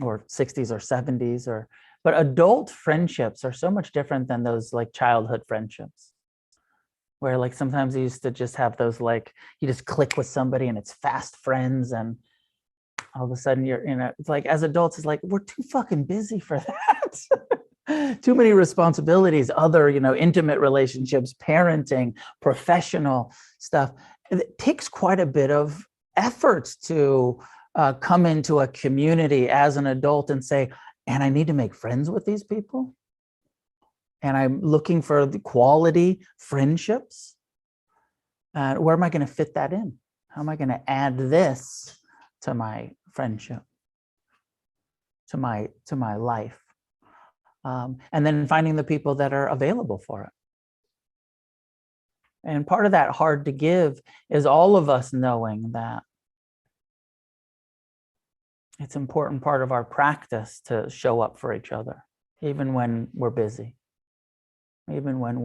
or 60s or 70s, but adult friendships are so much different than those like childhood friendships, where like sometimes you used to just have those, like, you just click with somebody and it's fast friends, and all of a sudden you're, you know, it's like as adults, it's like, we're too fucking busy for that. Too many responsibilities, other, you know, intimate relationships, parenting, professional stuff. It takes quite a bit of effort to come into a community as an adult and say, and I need to make friends with these people. And I'm looking for the quality friendships. Where am I going to fit that in? How am I going to add this to my friendship, to my life? And then finding the people that are available for it. And part of that hard to give is all of us knowing that it's an important part of our practice to show up for each other, even when we're busy, even when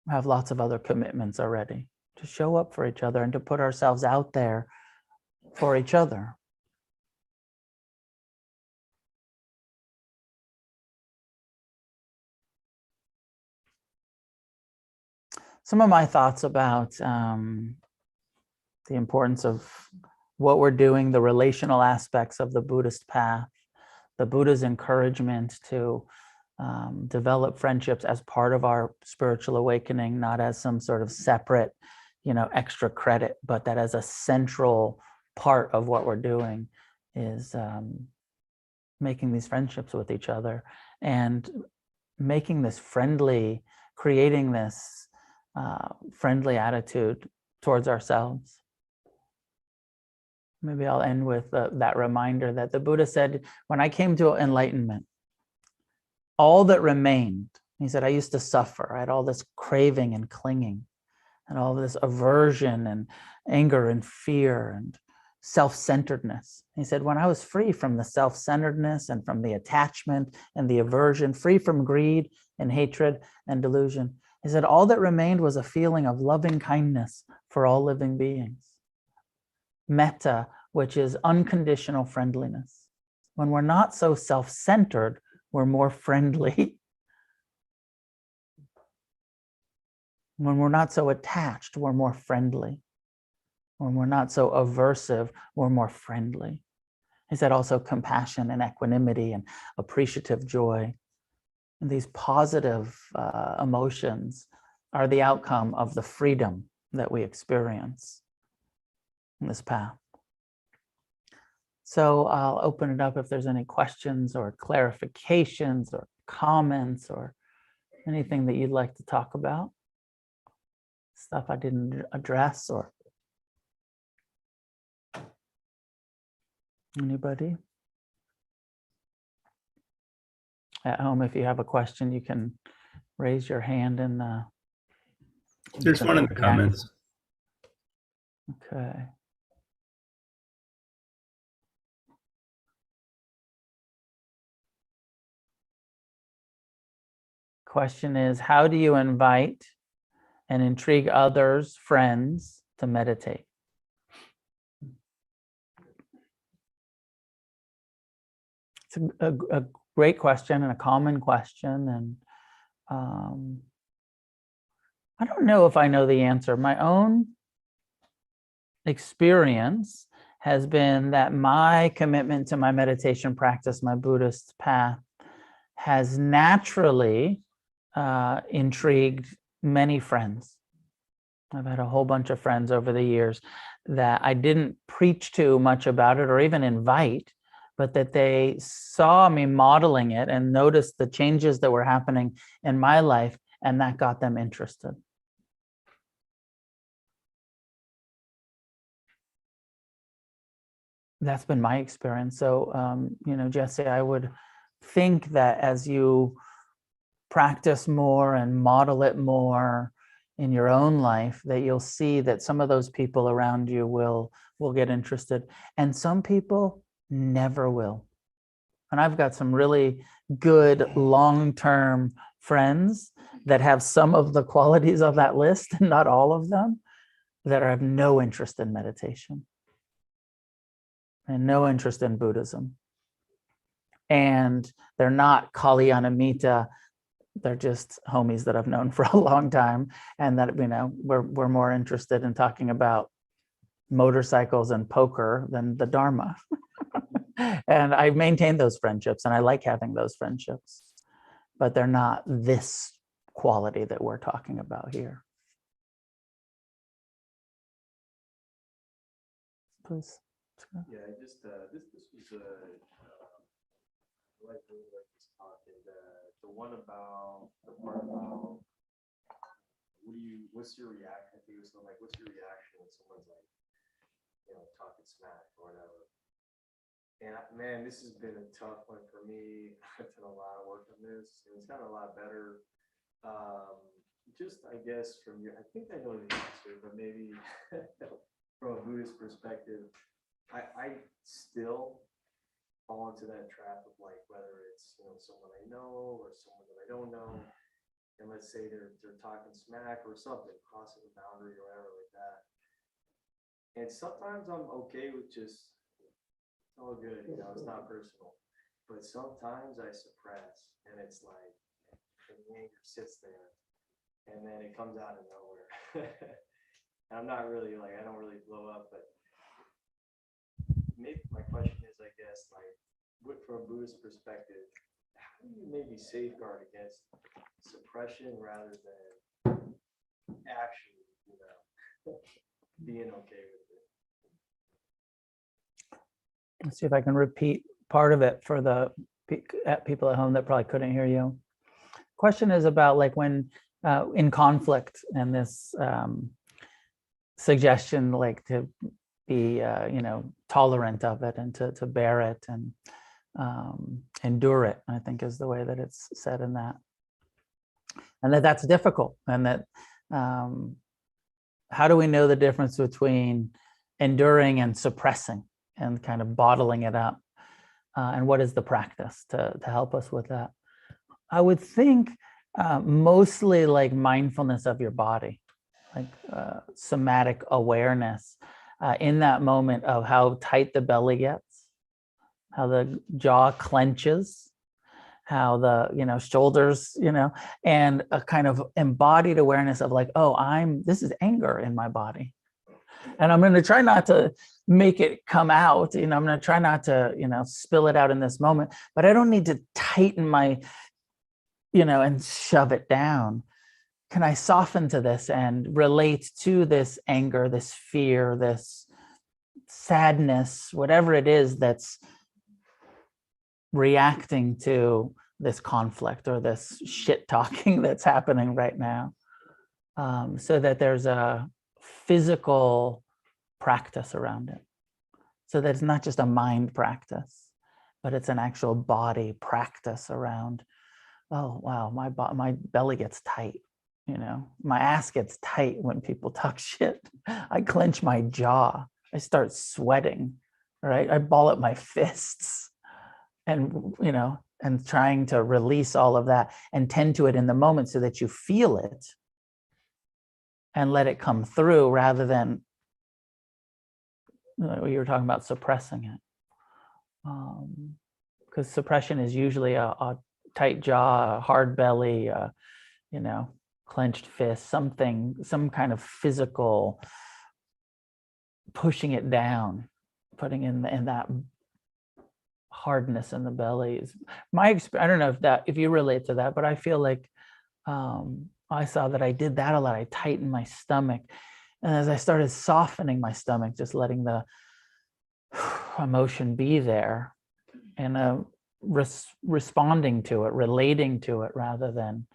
have lots of other commitments already, to show up for each other and to put ourselves out there for each other. Some of my thoughts about the importance of what we're doing, the relational aspects of the Buddhist path, the Buddha's encouragement to develop friendships as part of our spiritual awakening, not as some sort of separate, you know, extra credit, but that as a central part of what we're doing is making these friendships with each other and making this friendly, creating this friendly attitude towards ourselves. Maybe I'll end with that reminder that the Buddha said, when I came to enlightenment, all that remained, he said, I used to suffer. I had all this craving and clinging and all this aversion and anger and fear and self-centeredness. He said, when I was free from the self-centeredness and from the attachment and the aversion, free from greed and hatred and delusion, he said, all that remained was a feeling of loving kindness for all living beings. Metta, which is unconditional friendliness. When we're not so self-centered, we're more friendly. When we're not so attached, we're more friendly. When we're not so aversive, we're more friendly. He said also compassion and equanimity and appreciative joy. And these positive emotions are the outcome of the freedom that we experience in this path. So I'll open it up if there's any questions or clarifications or comments or anything that you'd like to talk about. Stuff I didn't address, or anybody at home, if you have a question, you can raise your hand in the. There's one in the comments. Okay. Question is, how do you invite and intrigue others, friends, to meditate? It's a great question and a common question. And I don't know if I know the answer. My own experience has been that my commitment to my meditation practice, my Buddhist path, has naturally intrigued many friends. I've had a whole bunch of friends over the years that I didn't preach to much about it or even invite, but that they saw me modeling it and noticed the changes that were happening in my life, and that got them interested. That's been my experience. So, Jesse, I would think that as you practice more and model it more in your own life, that you'll see that some of those people around you will get interested, and some people never will. And I've got some really good long-term friends that have some of the qualities of that list, not all of them, that have no interest in meditation and no interest in Buddhism. And they're not Kalyanamita. They're just homies that I've known for a long time, and that we're more interested in talking about motorcycles and poker than the Dharma. And I maintain those friendships, and I like having those friendships, but they're not this quality that we're talking about here. Please. Yeah, just this was like this talk, and the one about the part about what's your reaction? I think it was something like, what's your reaction when someone's like, talking smack or whatever. And man, this has been a tough one for me. I've done a lot of work on this, and it's gotten a lot better. Just I guess from I think I know the answer, but maybe from a Buddhist perspective, I still fall into that trap of like, whether it's someone I know or someone that I don't know, and let's say they're talking smack or something, crossing a boundary or whatever like that. And sometimes I'm okay with just, it's all good, it's not personal. But sometimes I suppress, and it's like the anger sits there, and then it comes out of nowhere. And I'm not really I don't really blow up, but maybe my question is, I guess, like, from a Buddhist perspective, how do you maybe safeguard against suppression rather than actually, being okay with it? Let's see if I can repeat part of it for the people at home that probably couldn't hear you. Question is about like when in conflict, and this suggestion like to be tolerant of it and to bear it and endure it, I think is the way that it's said in that. And that's difficult, and that how do we know the difference between enduring and suppressing and kind of bottling it up, and what is the practice to help us with that? I would think mostly like mindfulness of your body, like somatic awareness in that moment of how tight the belly gets, how the jaw clenches, how the shoulders, and a kind of embodied awareness of like, oh, this is anger in my body. And I'm going to try not to make it come out. I'm going to try not to, spill it out in this moment, but I don't need to tighten my, and shove it down. Can I soften to this and relate to this anger, this fear, this sadness, whatever it is that's reacting to this conflict or this shit talking that's happening right now, so that there's a physical practice around it, so that it's not just a mind practice, but it's an actual body practice around, oh wow, my belly gets tight, my ass gets tight when people talk shit. I clench my jaw, I start sweating, right? I ball up my fists, and and trying to release all of that and tend to it in the moment so that you feel it and let it come through, rather than you were talking about suppressing it. Because suppression is usually a tight jaw, a hard belly, clenched fist, some kind of physical pushing it down, putting in that hardness in the belly. Is my experience. I don't know if you relate to that, but I feel like I saw that I did that a lot. I tightened my stomach, and as I started softening my stomach, just letting the emotion be there, and responding to it, relating to it, rather than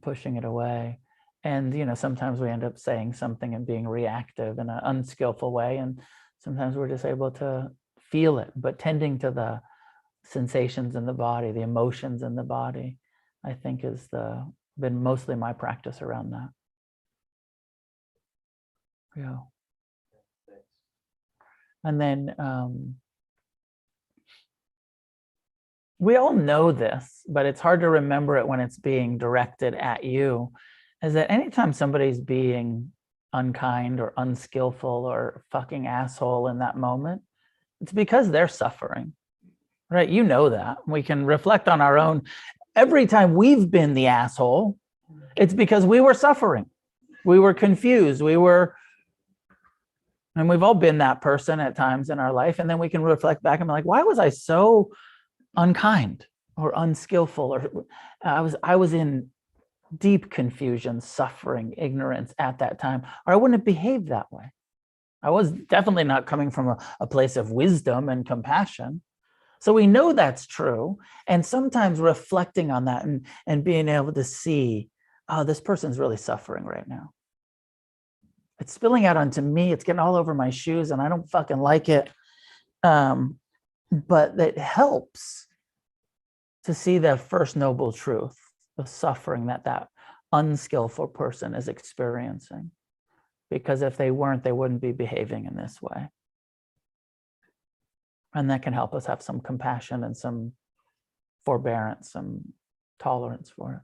pushing it away. And sometimes we end up saying something and being reactive in an unskillful way, and sometimes we're just able to feel it, but tending to the sensations in the body, the emotions in the body, I think has been mostly my practice around that. Yeah. And then we all know this, but it's hard to remember it when it's being directed at you, is that anytime somebody's being unkind or unskillful or fucking asshole in that moment, it's because they're suffering, right? You know that. We can reflect on our own. Every time we've been the asshole, it's because we were suffering. We were confused. And we've all been that person at times in our life. And then we can reflect back and be like, why was I so unkind or unskillful? Or I was in deep confusion, suffering, ignorance at that time, or I wouldn't have behaved that way. I was definitely not coming from a place of wisdom and compassion. So we know that's true. And sometimes reflecting on that and being able to see, oh, this person's really suffering right now. It's spilling out onto me. It's getting all over my shoes and I don't fucking like it. But it helps to see the first noble truth of suffering that unskillful person is experiencing. Because if they weren't, they wouldn't be behaving in this way. And that can help us have some compassion and some forbearance, some tolerance for it.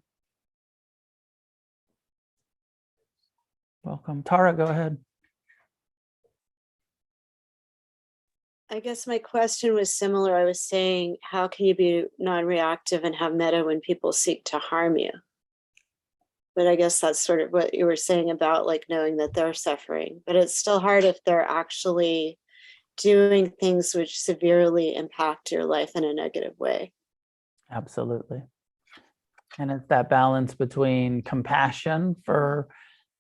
Welcome. Tara, go ahead. I guess my question was similar. I was saying, how can you be non-reactive and have metta when people seek to harm you? But I guess that's sort of what you were saying about like knowing that they're suffering. But it's still hard if they're actually doing things which severely impact your life in a negative way. Absolutely. And it's that balance between compassion for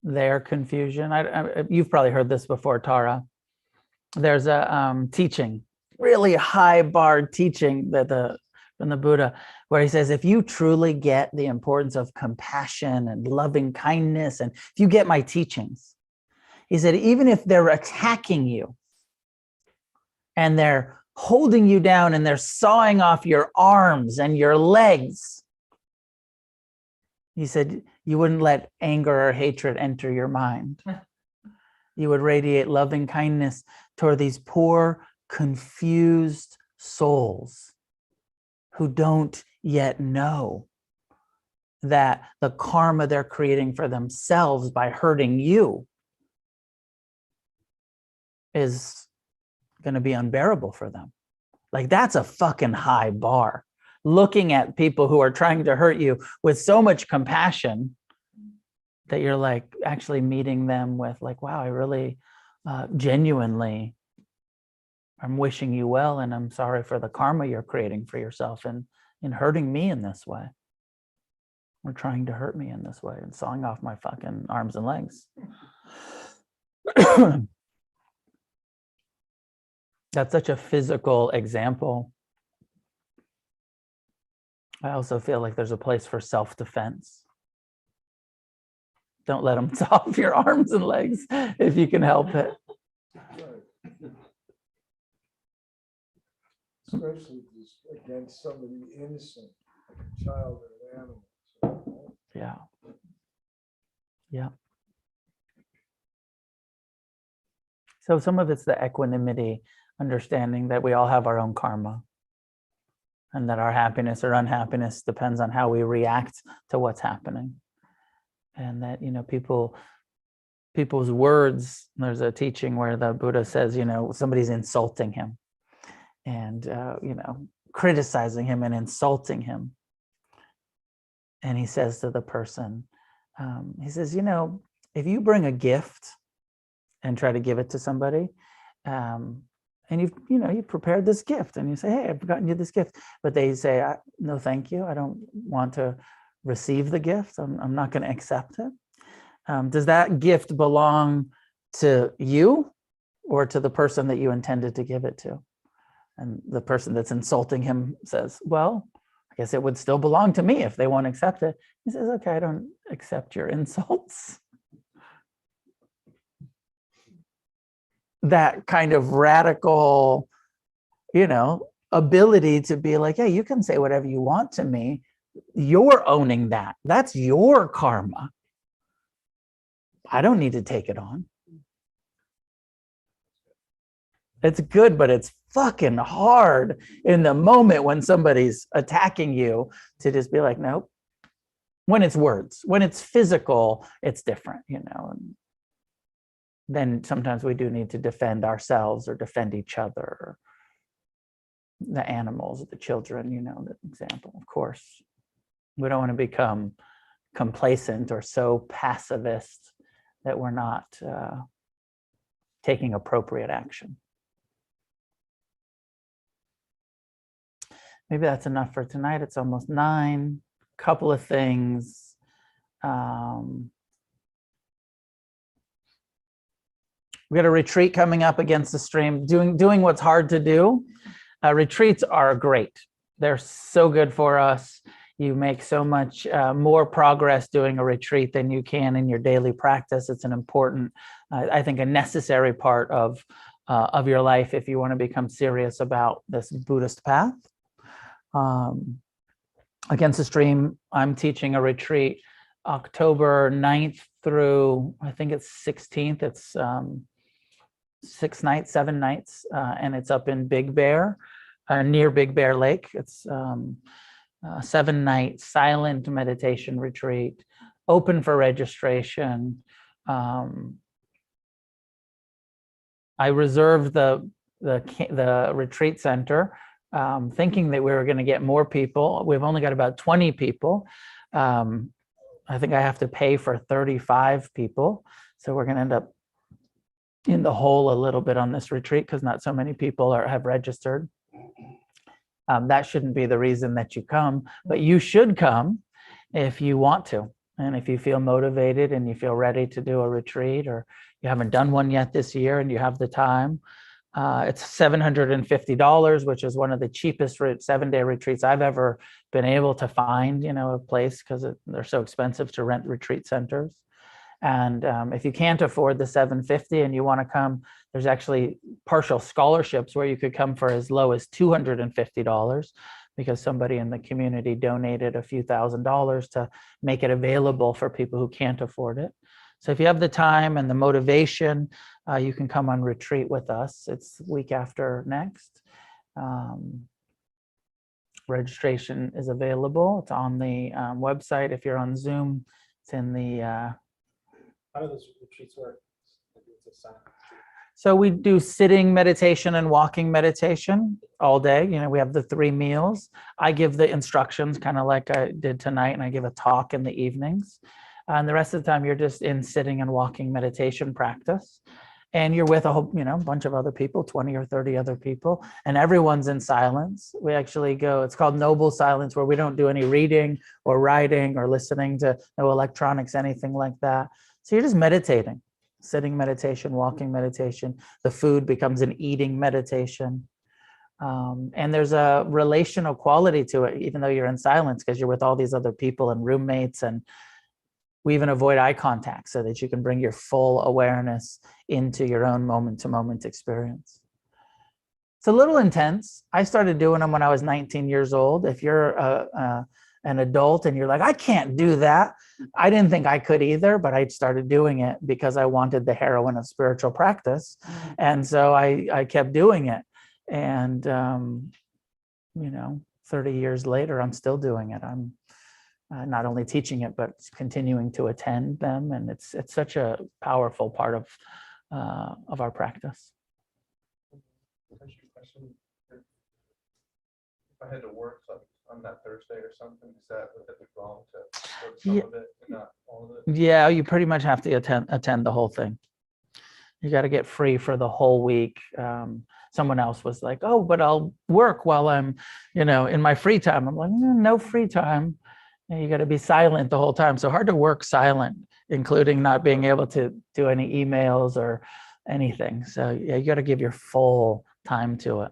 their confusion. You've probably heard this before, Tara. There's a teaching, really high bar teaching from the Buddha, where he says, if you truly get the importance of compassion and loving kindness, and if you get my teachings, he said, even if they're attacking you and they're holding you down and they're sawing off your arms and your legs, he said, you wouldn't let anger or hatred enter your mind. You would radiate loving kindness toward these poor, confused souls who don't yet know that the karma they're creating for themselves by hurting you is going to be unbearable for them. Like, that's a fucking high bar. Looking at people who are trying to hurt you with so much compassion that you're like actually meeting them with like, wow, I really genuinely, I'm wishing you well, and I'm sorry for the karma you're creating for yourself and in hurting me in this way, or trying to hurt me in this way and sawing off my fucking arms and legs. That's such a physical example. I also feel like there's a place for self-defense. Don't let them saw off your arms and legs if you can help it. Especially against somebody innocent, like a child or an animal. So, Yeah. Yeah. So some of it's the equanimity, understanding that we all have our own karma, and that our happiness or unhappiness depends on how we react to what's happening. And that, people's words, there's a teaching where the Buddha says, somebody's insulting him and, criticizing him and insulting him. And he says to the person, he says, if you bring a gift and try to give it to somebody, and you've prepared this gift, and you say, hey, I've gotten you this gift, but they say, no, thank you. I don't want to receive the gift. I'm not going to accept it. Does that gift belong to you or to the person that you intended to give it to? And the person that's insulting him says, well, I guess it would still belong to me if they won't accept it. He says, okay, I don't accept your insults. That kind of radical, ability to be like, hey, you can say whatever you want to me. You're owning that. That's your karma. I don't need to take it on. It's good, but it's fucking hard in the moment when somebody's attacking you to just be like, nope. When it's words, when it's physical, it's different, And then sometimes we do need to defend ourselves or defend each other, the animals, the children, the example, of course. We don't want to become complacent or so pacifist that we're not taking appropriate action. Maybe that's enough for tonight. It's almost 9. Couple of things. We got a retreat coming up against the stream, doing what's hard to do. Retreats are great. They're so good for us. You make so much more progress doing a retreat than you can in your daily practice. It's an important, I think, a necessary part of your life if you want to become serious about this Buddhist path. Against the Stream, I'm teaching a retreat October 9th through, I think it's 16th. It's 6 nights, 7 nights, and it's up in Big Bear, near Big Bear Lake. It's a 7-night silent meditation retreat, open for registration. I reserved the retreat center, thinking that we were going to get more people. We've only got about 20 people. I think I have to pay for 35 people. So we're going to end up in the hole a little bit on this retreat because not so many people have registered. That shouldn't be the reason that you come, but you should come if you want to. And if you feel motivated and you feel ready to do a retreat, or you haven't done one yet this year and you have the time, it's $750, which is one of the cheapest 7-day retreats I've ever been able to find, a place, because they're so expensive to rent retreat centers. And if you can't afford the $750 and you want to come, there's actually partial scholarships where you could come for as low as $250, because somebody in the community donated a few $1,000s to make it available for people who can't afford it. So if you have the time and the motivation, you can come on retreat with us. It's the week after next. Registration is available. It's on the website. If you're on Zoom, it's in the... How do those retreats work? So we do sitting meditation and walking meditation all day. We have the 3 meals. I give the instructions, kind of like I did tonight, and I give a talk in the evenings. And the rest of the time, you're just in sitting and walking meditation practice. and you're with a whole, bunch of other people, 20 or 30 other people, and everyone's in silence. We actually go, it's called noble silence, where we don't do any reading or writing or listening to no electronics, anything like that. So you're just meditating, sitting meditation, walking meditation. The food becomes an eating meditation. And there's a relational quality to it, even though you're in silence, because you're with all these other people and roommates, and we even avoid eye contact so that you can bring your full awareness into your own moment-to-moment experience. It's a little intense. I started doing them when I was 19 years old. If you're an adult and you're like, I can't do that, I didn't think I could either, but I started doing it because I wanted the heroin of spiritual practice. And so I kept doing it. And, 30 years later, I'm still doing it. I'm not only teaching it, but continuing to attend them. And it's such a powerful part of our practice. Question. If I had to work on that Thursday or something, is that would it be wrong to work some of it and not all of it? Yeah, you pretty much have to attend the whole thing. You got to get free for the whole week. Someone else was like, oh, but I'll work while I'm, in my free time. I'm like, no free time. And you got to be silent the whole time. So hard to work silent, including not being able to do any emails or anything. So yeah, you got to give your full time to it.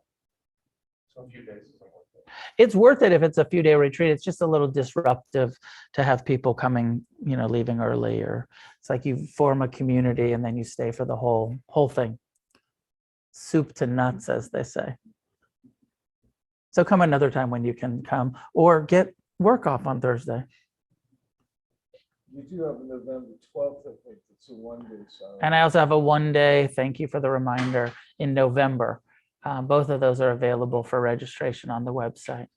So a few days isn't worth it. It's worth it if it's a few day retreat. It's just a little disruptive to have people coming, leaving early, or it's like you form a community and then you stay for the whole thing. Soup to nuts, as they say. So come another time when you can come, or get work off on Thursday. You do have a November 12th, I think. It's a one-day silence. And I also have a one-day, thank you for the reminder, in November. Both of those are available for registration on the website.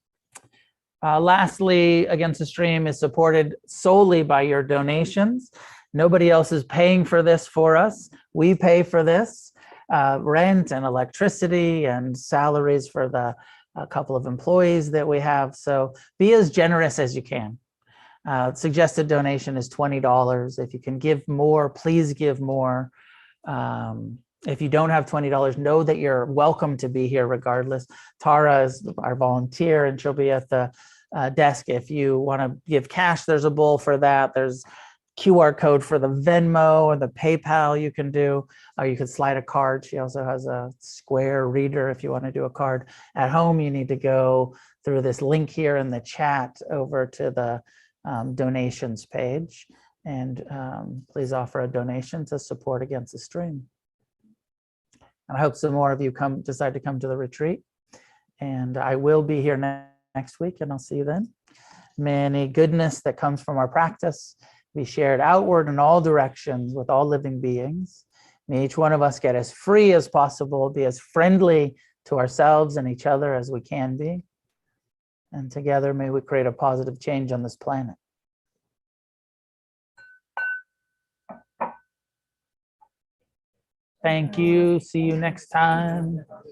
Lastly, Against the Stream is supported solely by your donations. Nobody else is paying for this for us. We pay for this, rent and electricity and salaries for the couple of employees that we have. So be as generous as you can. Suggested donation is $20. If you can give more, please give more. If you don't have $20, know that you're welcome to be here regardless. Tara is our volunteer and she'll be at the desk. If you want to give cash, there's a bowl for that. There's QR code for the Venmo or the PayPal you can do, or you could slide a card. She also has a Square reader if you want to do a card. At home, you need to go through this link here in the chat over to the donations page, and please offer a donation to support Against the Stream. And I hope some more of you decide to come to the retreat, and I will be here next week, and I'll see you then. May any goodness that comes from our practice be shared outward in all directions with all living beings. May each one of us get as free as possible, be as friendly to ourselves and each other as we can be. And together, may we create a positive change on this planet. Thank you. See you next time.